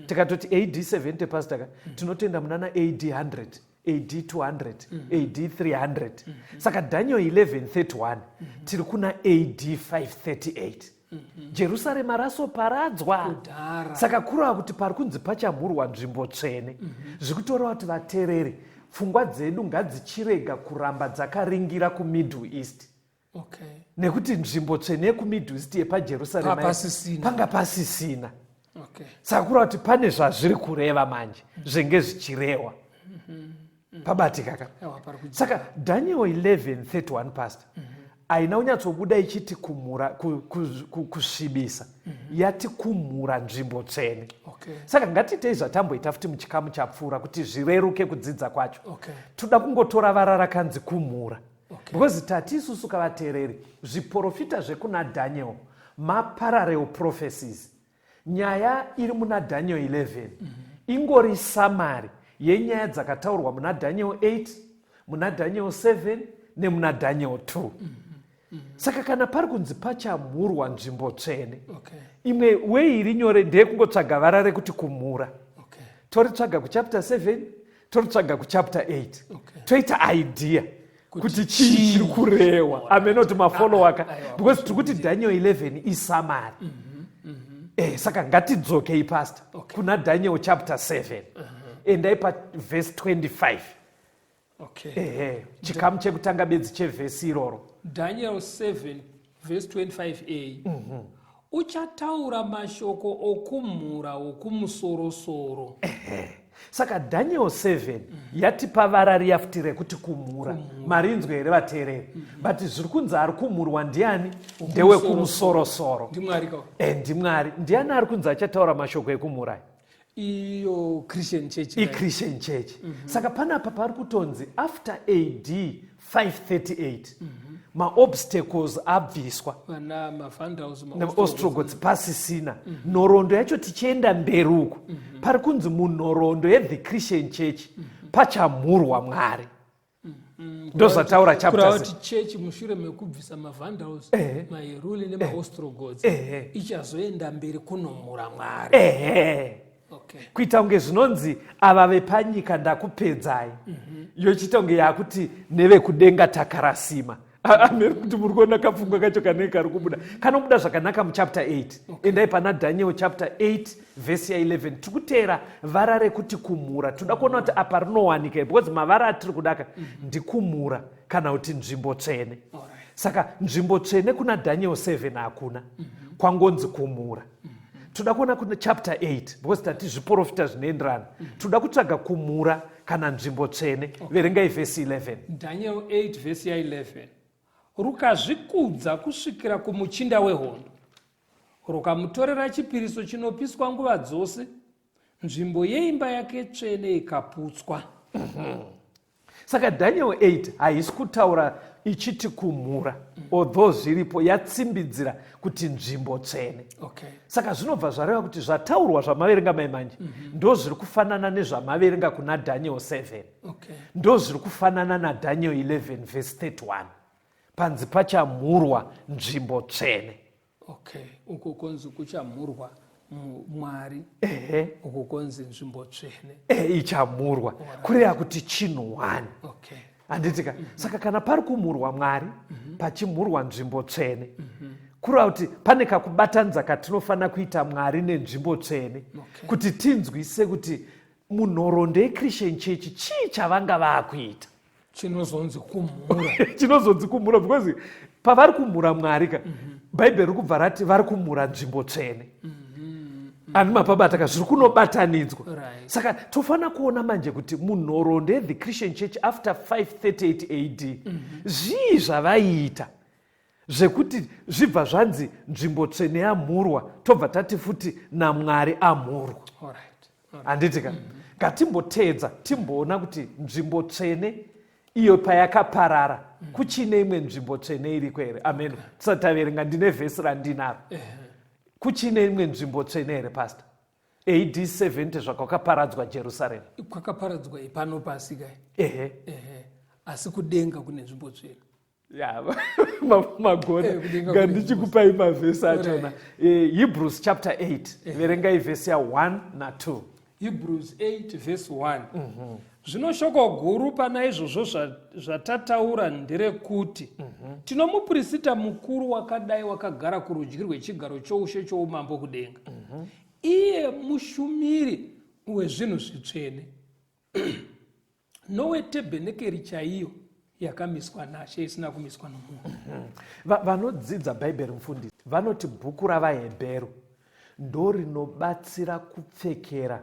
Tikatoti AD 70 pastor tinotoenda munana AD 100, AD 200, AD 300. Saka Daniel 11:31 tiri kuna AD 538. Jerusarema rasoparadzwa. Saka kurava kuti pari kunzi pachamhurwa nzvimbo tsvene. Zvikutoreva kuti vateereri pfungwa dzedu ngadzichirega kuramba dzakaringira kuMiddle East. Nekuti nzvimbo tsvene yekuMiddle East yepaJerusarema panga pasisina. Saka kurava kuti pane zvazviri kureva manje zvenge zvichirehwa. Pabatika. Saka Daniel 11:31 pastor aina unyatsobuda ichiti kumhura kusvibisa, yati kumhura nzvimbo tsvene. Saka ngatitei zvatamboita futi muchikamu chapfuura kuti zvireruke kudzidza kwacho. Toda kungotora vara rakanzi kumhura. Because tati isusu kavateereri zviprofita zvekuna Daniel maparallel prophecies. Nyaya iri muna Daniel 11 ingori samari yenyaya dzakataurwa muna Daniel 8, muna Daniel 7 nemuna Daniel 2. Saka kana pari kunzi pachamhurwa nzvimbo tsvene, imwe wei iri nyore ndeyekungotsvaga vara rekuti kumhura. Toritsvaga kuchapter 7, toritsvaga kuchapter 8, toita idea kuti chii chiri kurehwa. Amenoti mafollow aka, because tiri kuti Daniel 11 isamari. Saka ngatidzokei pastor kuna Daniel chapter 7. Endai paverse 25. Chikamu chekutanga bedzi chevhesi iroro. Daniel 7 verse 25a. Uchataura mashoko okumhura okumusoro-soro. Saka Daniel 7 yatipa vara riya futi rekuti kumhura. Marinzwe here vateereri. But zviri kunzi ari kumhurwa ndiani? Ndewe kumusoro-soro. Ndimwari. Ndiani ari kunzi achataura mashoko ekumhura? Iyo Christian Church. Christian Church. Saka panapa pari kutonzi after AD 538 maobstacles abviswa, ostrogoths pasisina. Nhoroondo yacho tichienda mberi uku pari kunzi munhoroondo yethe Christian Church pachamhurwa Mwari. Ndozvataura chapter church mushure mekubvisa mavandals, maheruli nemaostrogoths ichazoenda mberi kunomhura Mwari. Kuita kunge zvinonzi ava vepanyika ndakupedzai, yochiita kunge yakuti nevekudenga takarasima. Ameri kuti muri kuona kapfungwa kacho kanenge kari kubuda. Kanobuda zvakanaka muchapter 8. Endai pana Daniel chapter 8 verse ya 11. Tiri kuteera vara rekuti kumhura. Toda kuona kuti apa rinowanika, because mavara atiri kudaka ndikumhura kana kuti nzvimbo tsvene. Saka nzvimbo tsvene kuna Daniel 7 hakuna, kwangonzi kumhura. Toda kuona kuna chapter 8, because tati zviprofita zvinoenderana. Toda kutsvaga kumhura kana nzvimbo tsvene. Verengai verse 11. Daniel 8 verse ya 11. Rukazvikudza kusvikira kumuchinda wehondo, rukamutorera chipiriso chinopiswa nguva dzose, nzvimbo yeimba yake tsvene ikaputswa. Saka Daniel 8 haisi kutaura ichiti kumhura, although zviripo yatsimbidzira kuti nzvimbo tsvene. Saka zvinobva zvareva kuti zvataurwa zvamaverenga maimanje ndo zviri kufanana nezvamaverenga kuna Daniel 7. Ndo zviri kufanana naDaniel 11 verse 31. Panzi pachamhurwa nzvimbo tsvene. Uko konzi kuchamhurwa Mwari, uko konzi nzvimbo tsvene ichamhurwa, kureva kuti chinhu wani. Handitika. Saka kana pari kumhurwa Mwari, pachimhurwa nzvimbo tsvene, kureva kuti pane kakubatanidza katinofanira kuita Mwari nenzvimbo tsvene, kuti tinzwise kuti munhoroondo yeChristian Church chii chavanga vaakuita. Chinozonzi kumhura. Chinozonzi kumhura, because pavari kumhura Mwari ka, Bhaibheri rikubva rati vari kumhura nzvimbo tsvene. Ani mapabataka zviri kunobatanidzwa. Saka tofanira kuona manje kuti munhoroondo yethe Christian Church after 538 AD zvii zvavaiita zvekuti zvibva zvanzi nzvimbo tsvene yamhurwa, tobva tati futi naMwari amhurwa. Handitika. Ngatimboteedza timboona kuti nzvimbo tsvene iyo payakaparara kuchine imwe nzvimbo tsvene iriko here. Amen. Tisati taverenga, ndine vhesi randinaro. Kuchine imwe nzvimbo tsvene here pastor? AD 70 zvakakaparadzwa Jerusalem. Kwakaparadzwa pano pasi kai. Asi kudenga kune nzvimbo tsvene. Magona ngandichikupai mavhesi achona. Hebrews chapter 8 verengai vhesi ya 1 na 2. Hebrews 8 verse 1. Zvino shoko guru pana izvozvo zvatataura nderekuti tino muprista mukuru wakadai wakagara kurudyi rwechigaro choushe choumambo kudenga, iye mushumiri wezvinhu zvitsvene nowetebhenekeri chaiyo yakamiswa naShe isina kumiswa nomunhu. Vanodzidza Bhaibheri mufundisi vanoti bhuku ravaHebheru ndo rinobatsira kupfekera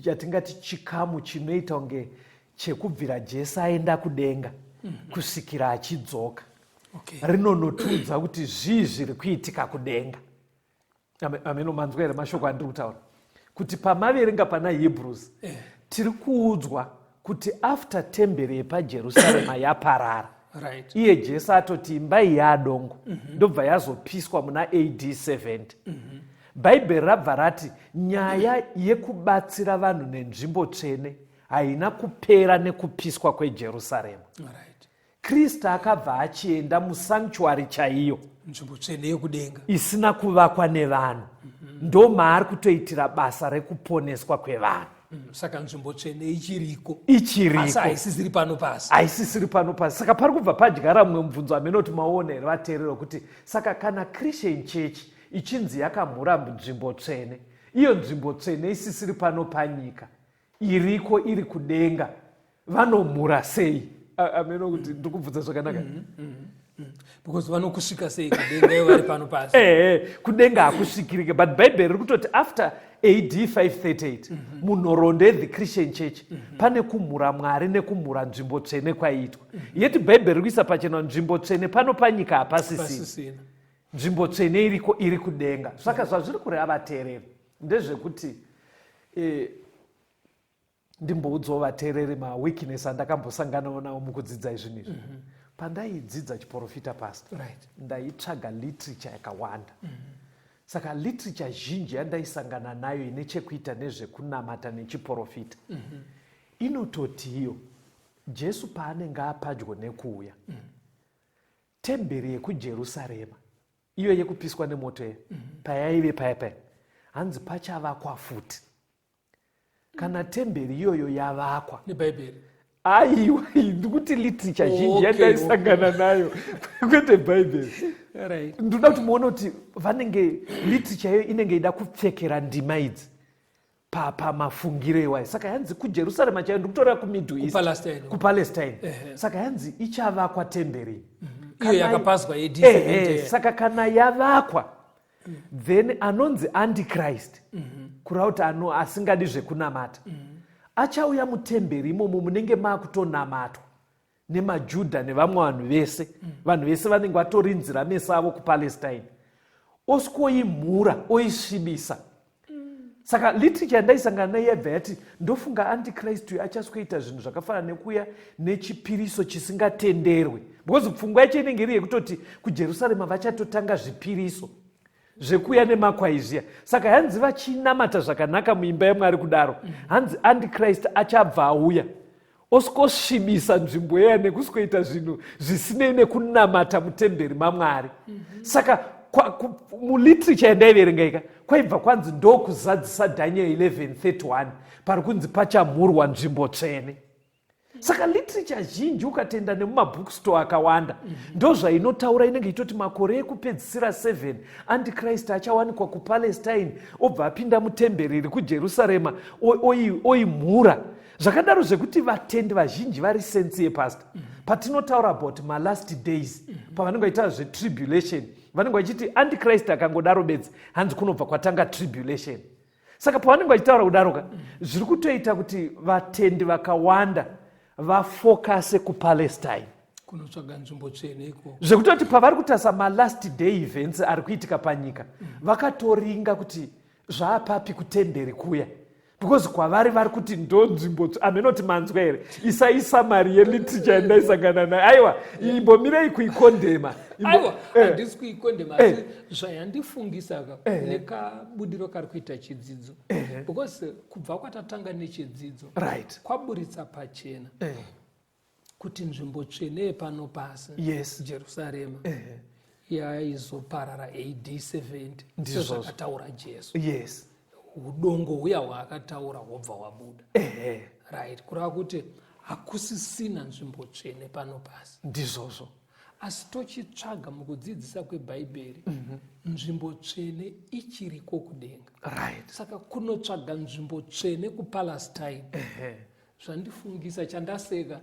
chatingati chikamu chinoita kunge chekubvira Jesu aenda kudenga kusvikira achidzoka. Rinonotiudza kuti zvii zviri kuitika kudenga. Ameno manzwa here mashoko andiri kutaura? Kuti pamaverenga pana Hebrews tiri kuudzwa kuti after temberi yepaJerusarema yaparara, iye Jesu atoti imba iyi yadongo ndobva yazopiswa muna AD 70. bhaibheri rabva rati nyaya yekubatsira vanhu nenzvimbo tsvene haina kupera nekupiswa kwejerusarema. Right. Kristu akabva achienda musanctuary chaiyo, nzvimbo tsvene yekudenga, isina kuvakwa nevanhu. Ndo maari kutoitira basa rekuponeswa kwevanhu. saka nzvimbo tsvene ichiriko, Ichiriko. asi haisisiri pano pasi. Haisisiri pano pasi. Saka pari kubva padyara mumwe mubvunzo amenoti maona here vateerero kuti saka kana Christian Church ichinzi yakamhura nzvimbo tsvene, iyo nzvimbo tsvene isisiri pano panyika, iriko iri kudenga, vanomhura sei? Ameno kuti ndiri kubvunza zvakanaka. Because vanokusvika sei kudenga iyo vari pano pasi? Kudenga hakusvikirike, but bhaibheri riri kutoti after AD 538 munhoroondo yethe Christian Church pane kumhura Mwari nekumhura nzvimbo tsvene kwaiitwa. Yeti bhaibheri riri kuisa pachena nzvimbo tsvene pano panyika hapasisina. Pasisina. Nzvimbo tsvene iriko iri kudenga. Saka zvazviri kureva vateereri ndezvekuti ndimboudzawo vateereri maweakness andakambosangana nawo mukudzidza izvinhu izvi. Pandaidzidza chiprofita pastor, Right. ndaitsvaga literature yakawanda. Saka literature zhinji yandaisangana nayo ine chekuita nezvekunamata nechiprofita. Inototi iyo Jesu paanenge apadyo nekuuya, temberi yekujerusarema iyo yekupiswa nemoto ye payaive paya hanzi pachavakwa futi. Kana temberi iyoyo yavakwa, nebhaibheri aiwa ndikuti literature zhinji yandaisangana nayo kwete bhaibheri. right. Ndoda kuti muone kuti vanenge literature iyo inenge ida kupfekera ndima idzi pamafungiro iwayo. Saka yanzi kujerusarema chaiyo ndikutorera kumiddle east, kupalestine. Saka yanzi ichavakwa temberi iyo yakapaswa AD 70. Saka kana yavakwa then anonzi antichrist, kureva kuti asingadi zvekunamata, achauya mutemberi imomo munenge maakutonamatwa nemajudha nevamwe vanhu vese. Vanhu vese vanenge vatorinzira meso avo kupalestine, osikoimhura oisvibisa. Saka literature yandaisangana nayo yabva yati ndofunga antichrist uyu achasikoita zvinhu zvakafanana nekuuya nechipiriso chisingatenderwe, because pfungwa yacho inenge iri yekutoti kujerusarema vachatotanga zvipiriso zvekuuya nemakwai zviya. Saka hanzi vachinamata zvakanaka muimba yaMwari kudaro, hanzi antichrist achabva auya osikosvibisa nzvimbo iya nekusikoita zvinhu zvisinei nekunamata mutemberi maMwari. Saka muliterature yandaiverenga ika kwaibva kwanzi ndokuzadzisa Daniel 11:31 pari kunzi pachamhurwa nzvimbo tsvene. Saka literature zhinji ukatenda nemumabookstore akawanda ndozvainotaura, inenge itoti makore ekupedzisira 7 antichrist achawanikwa kupalestine obva apinda mutemberi iri kujerusarema oimhura. Zvakadaro zvekuti vatendi vazhinji vari sensi yepastor patinotaura about malast days, pavanenge vaitaura zvetribulation, vanenge vachiti antichrist akangodaro bedzi hanzi kunobva kwatanga tribulation. Saka pavanenge vachitaura kudaroka zviri kutoita kuti vatendi vakawanda vafokase kupalestine, kunotsvaga nzvimbo tsvene iko, zvekutoti pavari kutarisa malast day events ari kuitika panyika vakatoringa kuti zvaapapi kutemberi kuya, because kwavari vari kuti ndo nzvimbo amenoti manzwa here isaisa mari yeliterature yandaisangana nayo. Aiwa imbomirei kuikondema. aiwa handisi kuikondema, asi zvayandifungisa nekabudiro kari kuita chidzidzo, because kubva kwatatanga nechidzidzo Right. kwaburitsa pachena kuti nzvimbo tsvene yepano pasi, Yes. Jerusarema, yaizoparara AD 70 sezvakataura Jesu. Yes. Udongo huya hwaakataura hwobva hwabuda. Right. Kureva kuti hakusisina nzvimbo tsvene pano pasi. Ndizvozvo. Asi tochitsvaga mukudzidzisa kwebhaibheri nzvimbo tsvene ichiriko kudenga. Right. Saka kunotsvaga nzvimbo tsvene kupalestine. Zvandifungisa chandaseka,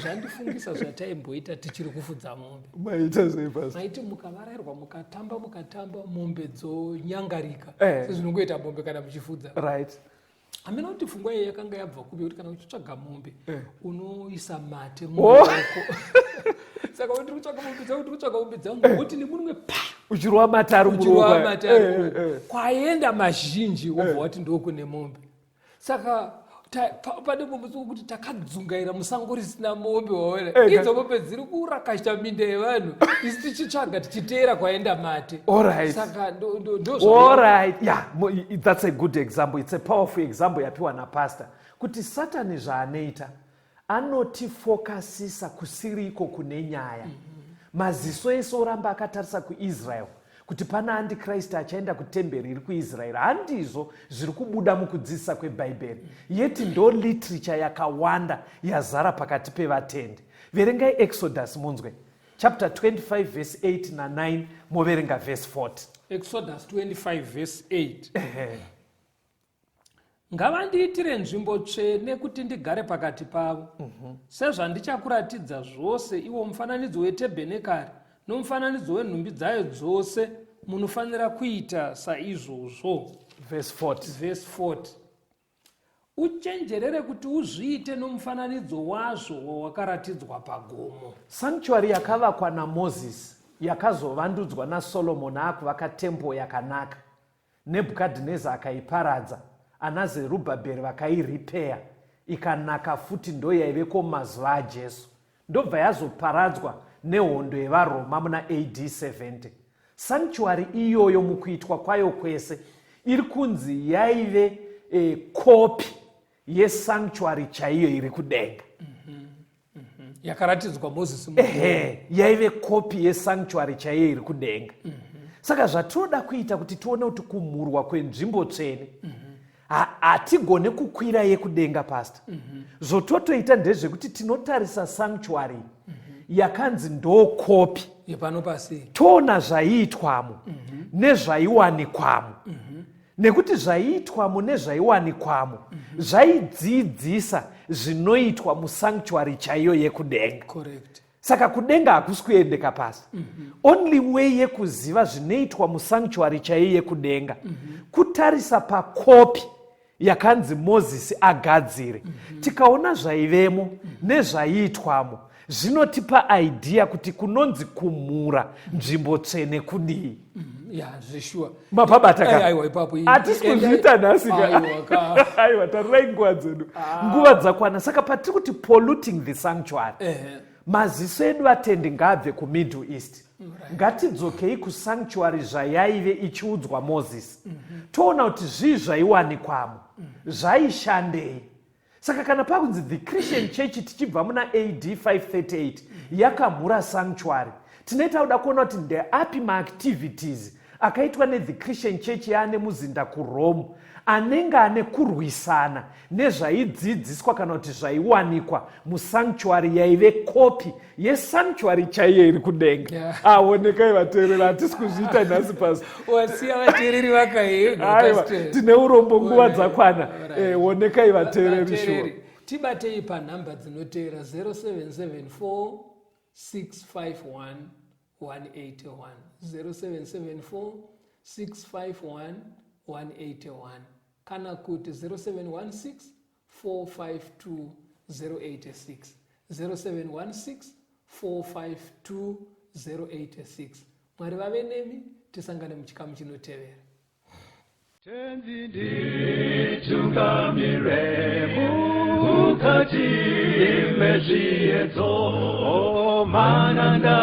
zvandifungisa zvataimboita tichiri kufudza mombe. Maita sei pasi? Maiti mukavarairwa mukatamba mombe dzonyangarika sezvinongoita mombe kana muchifudza. Right. Hamena kuti pfungwa iyi yakanga yabva kupi kuti kana uchitsvaga mombe unoisa mate mumaoko. Saka kuti kutsvaga mombe dzangu kuti nemunwe uchirwa mate ari muruoko kwaenda mazhinji wobva wati ndokune mombe. Saka pane mumbuso wekuti takadzungaira musango risina mombe waona Ega. idzo mombe dziri kurakasha minda yevanhu isi tichitsvaga tichiteera kwaenda mate. Alright. Saka All right. Yeah, that's a good example. It's a powerful example yapiwa napastor. Kuti Satani zvaanoita anotifokasisa kusiriko kune nyaya. Maziso ese oramba akatarisa kuIsrael. Kuti pana andikrist achaenda kutemberi iri kuIsrael. Handizvo zviri kubuda mukudzidzisa kwebhaibheri. Yeti ndo literature yakawanda yazara pakati pevatendi. Verengai Exodus munzwe. Chapter 25 verse 8 na 9 moverenga verse 40. Exodus 25 verse 8. Ngavandiitire nzvimbo tsvene kuti ndigare pakati pavo. Sezvandichakuratidza zvose iwo mufananidzo wetebhenekari nomufananidzo wenhumbi dzayo dzose munofanira kuita saizvozvo. Verse 40. Verse 40. Uchenjerere kuti uzviite nomufananidzo wazvo wawakaratidzwa pagomo. Sanctuary yakavakwa naMoses yakazovandudzwa naSolomon akuvaka temple yakanaka. Nebhukadhineza akaiparadza, anaZerubhabheri vakairipeya ikanaka futi ndo yaiveko mazuva aJesu. Ndobva yazoparadzwa nehondo yevaRoma muna AD 70. Sanctuary iyoyo mukuitwa kwayo kwese iri kunzi yaive kopi yesanctuary chaiyo iri kudenga. Yakaratidzwa Moses. Yaive kopi yesanctuary chaiyo iri kudenga. Saka zvatinoda kuita kuti tione kuti kumhurwa kwenzvimbo tsvene hatigone kukwira yekudenga pastor. Zvototoita ndezvekuti tinotarisa sanctuary yakanzi ndo kopi yepano pasi. Toona zvaiitwamo nezvaiwanikwamo. Nekuti zvaiitwamo nezvaiwanikwamo zvaidzidzisa zvinoitwa musanctuary chaiyo yekudenga. Correct. Saka kudenga hakusi kuendeka pasi. Only way yekuziva zvinoitwa musanctuary chaiyo yekudenga kutarisa pakopi yakanzi Moses agadzire. Tikaona zvaivemo nezvaiitwamo zvinotipa idea kuti kunonzi kumhura nzvimbo tsvene kudii. Zveshuwa. Mapabata Aiwa ipapo. hatisi kuzviita nhasi. Aiwa tarirai nguva dzedu. Nguva dzakwana. Saka patiri kuti polluting the sanctuary. Maziso edu atendi ngaabve kuMiddle East. Ngatidzokei kusanctuary zvayaive ichiudzwa Moses. Toona kuti zvii zvaiwanikwamo zvaishandei. Saka kana pakunzi the Christian Church tichibva muna AD 538 yakamhura sanctuary, tinoita kuda kuona kuti ndeapi maactivities akaitwa neThe Christian Church yaane muzinda kuRome anenge ane kurwisana nezvaidzidziswa kana kuti zvaiwanikwa musanctuary yaive kopi yesanctuary chaiyo iri kudenga. Aonekai vateereri, hatisi kuzviita nhasi pasi. Wasiya vateereri vakahenga. Aiwa, tine urombo nguva dzakwana. Onekai vateereri shuwa. Tibatei panhamba dzinoteera 0774 651 181 0774 651 181 kana kuti 0716 452 086 0716 452 086. Mwari vave nemi, tisangane muchikamu chinotevera. Tenzi nditungamire mukati mezviedzo mananda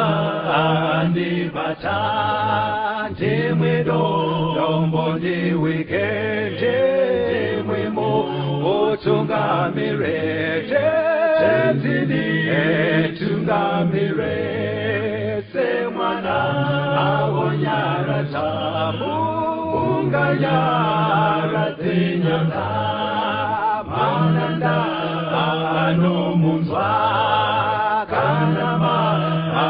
andibata ndimwedo ndiwikende ndimwimo utungamire tenzi nditungamire semwana awonyara tamu Ungayara tinyanga mananda anomunzwa kanama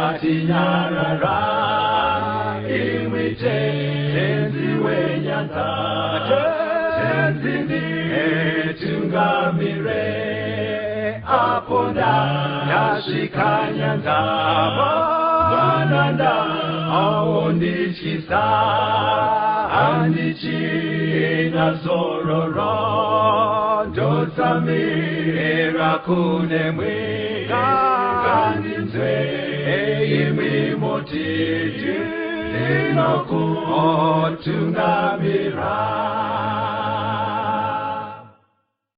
atinyarara imwite tenzi wenyanza tenzi nditungamire aponda yasvikanyanza mananda aondichisa Andichina sororo Dosamira kune mwika Kandinzwe Eimi motiti Dinoku Otungamira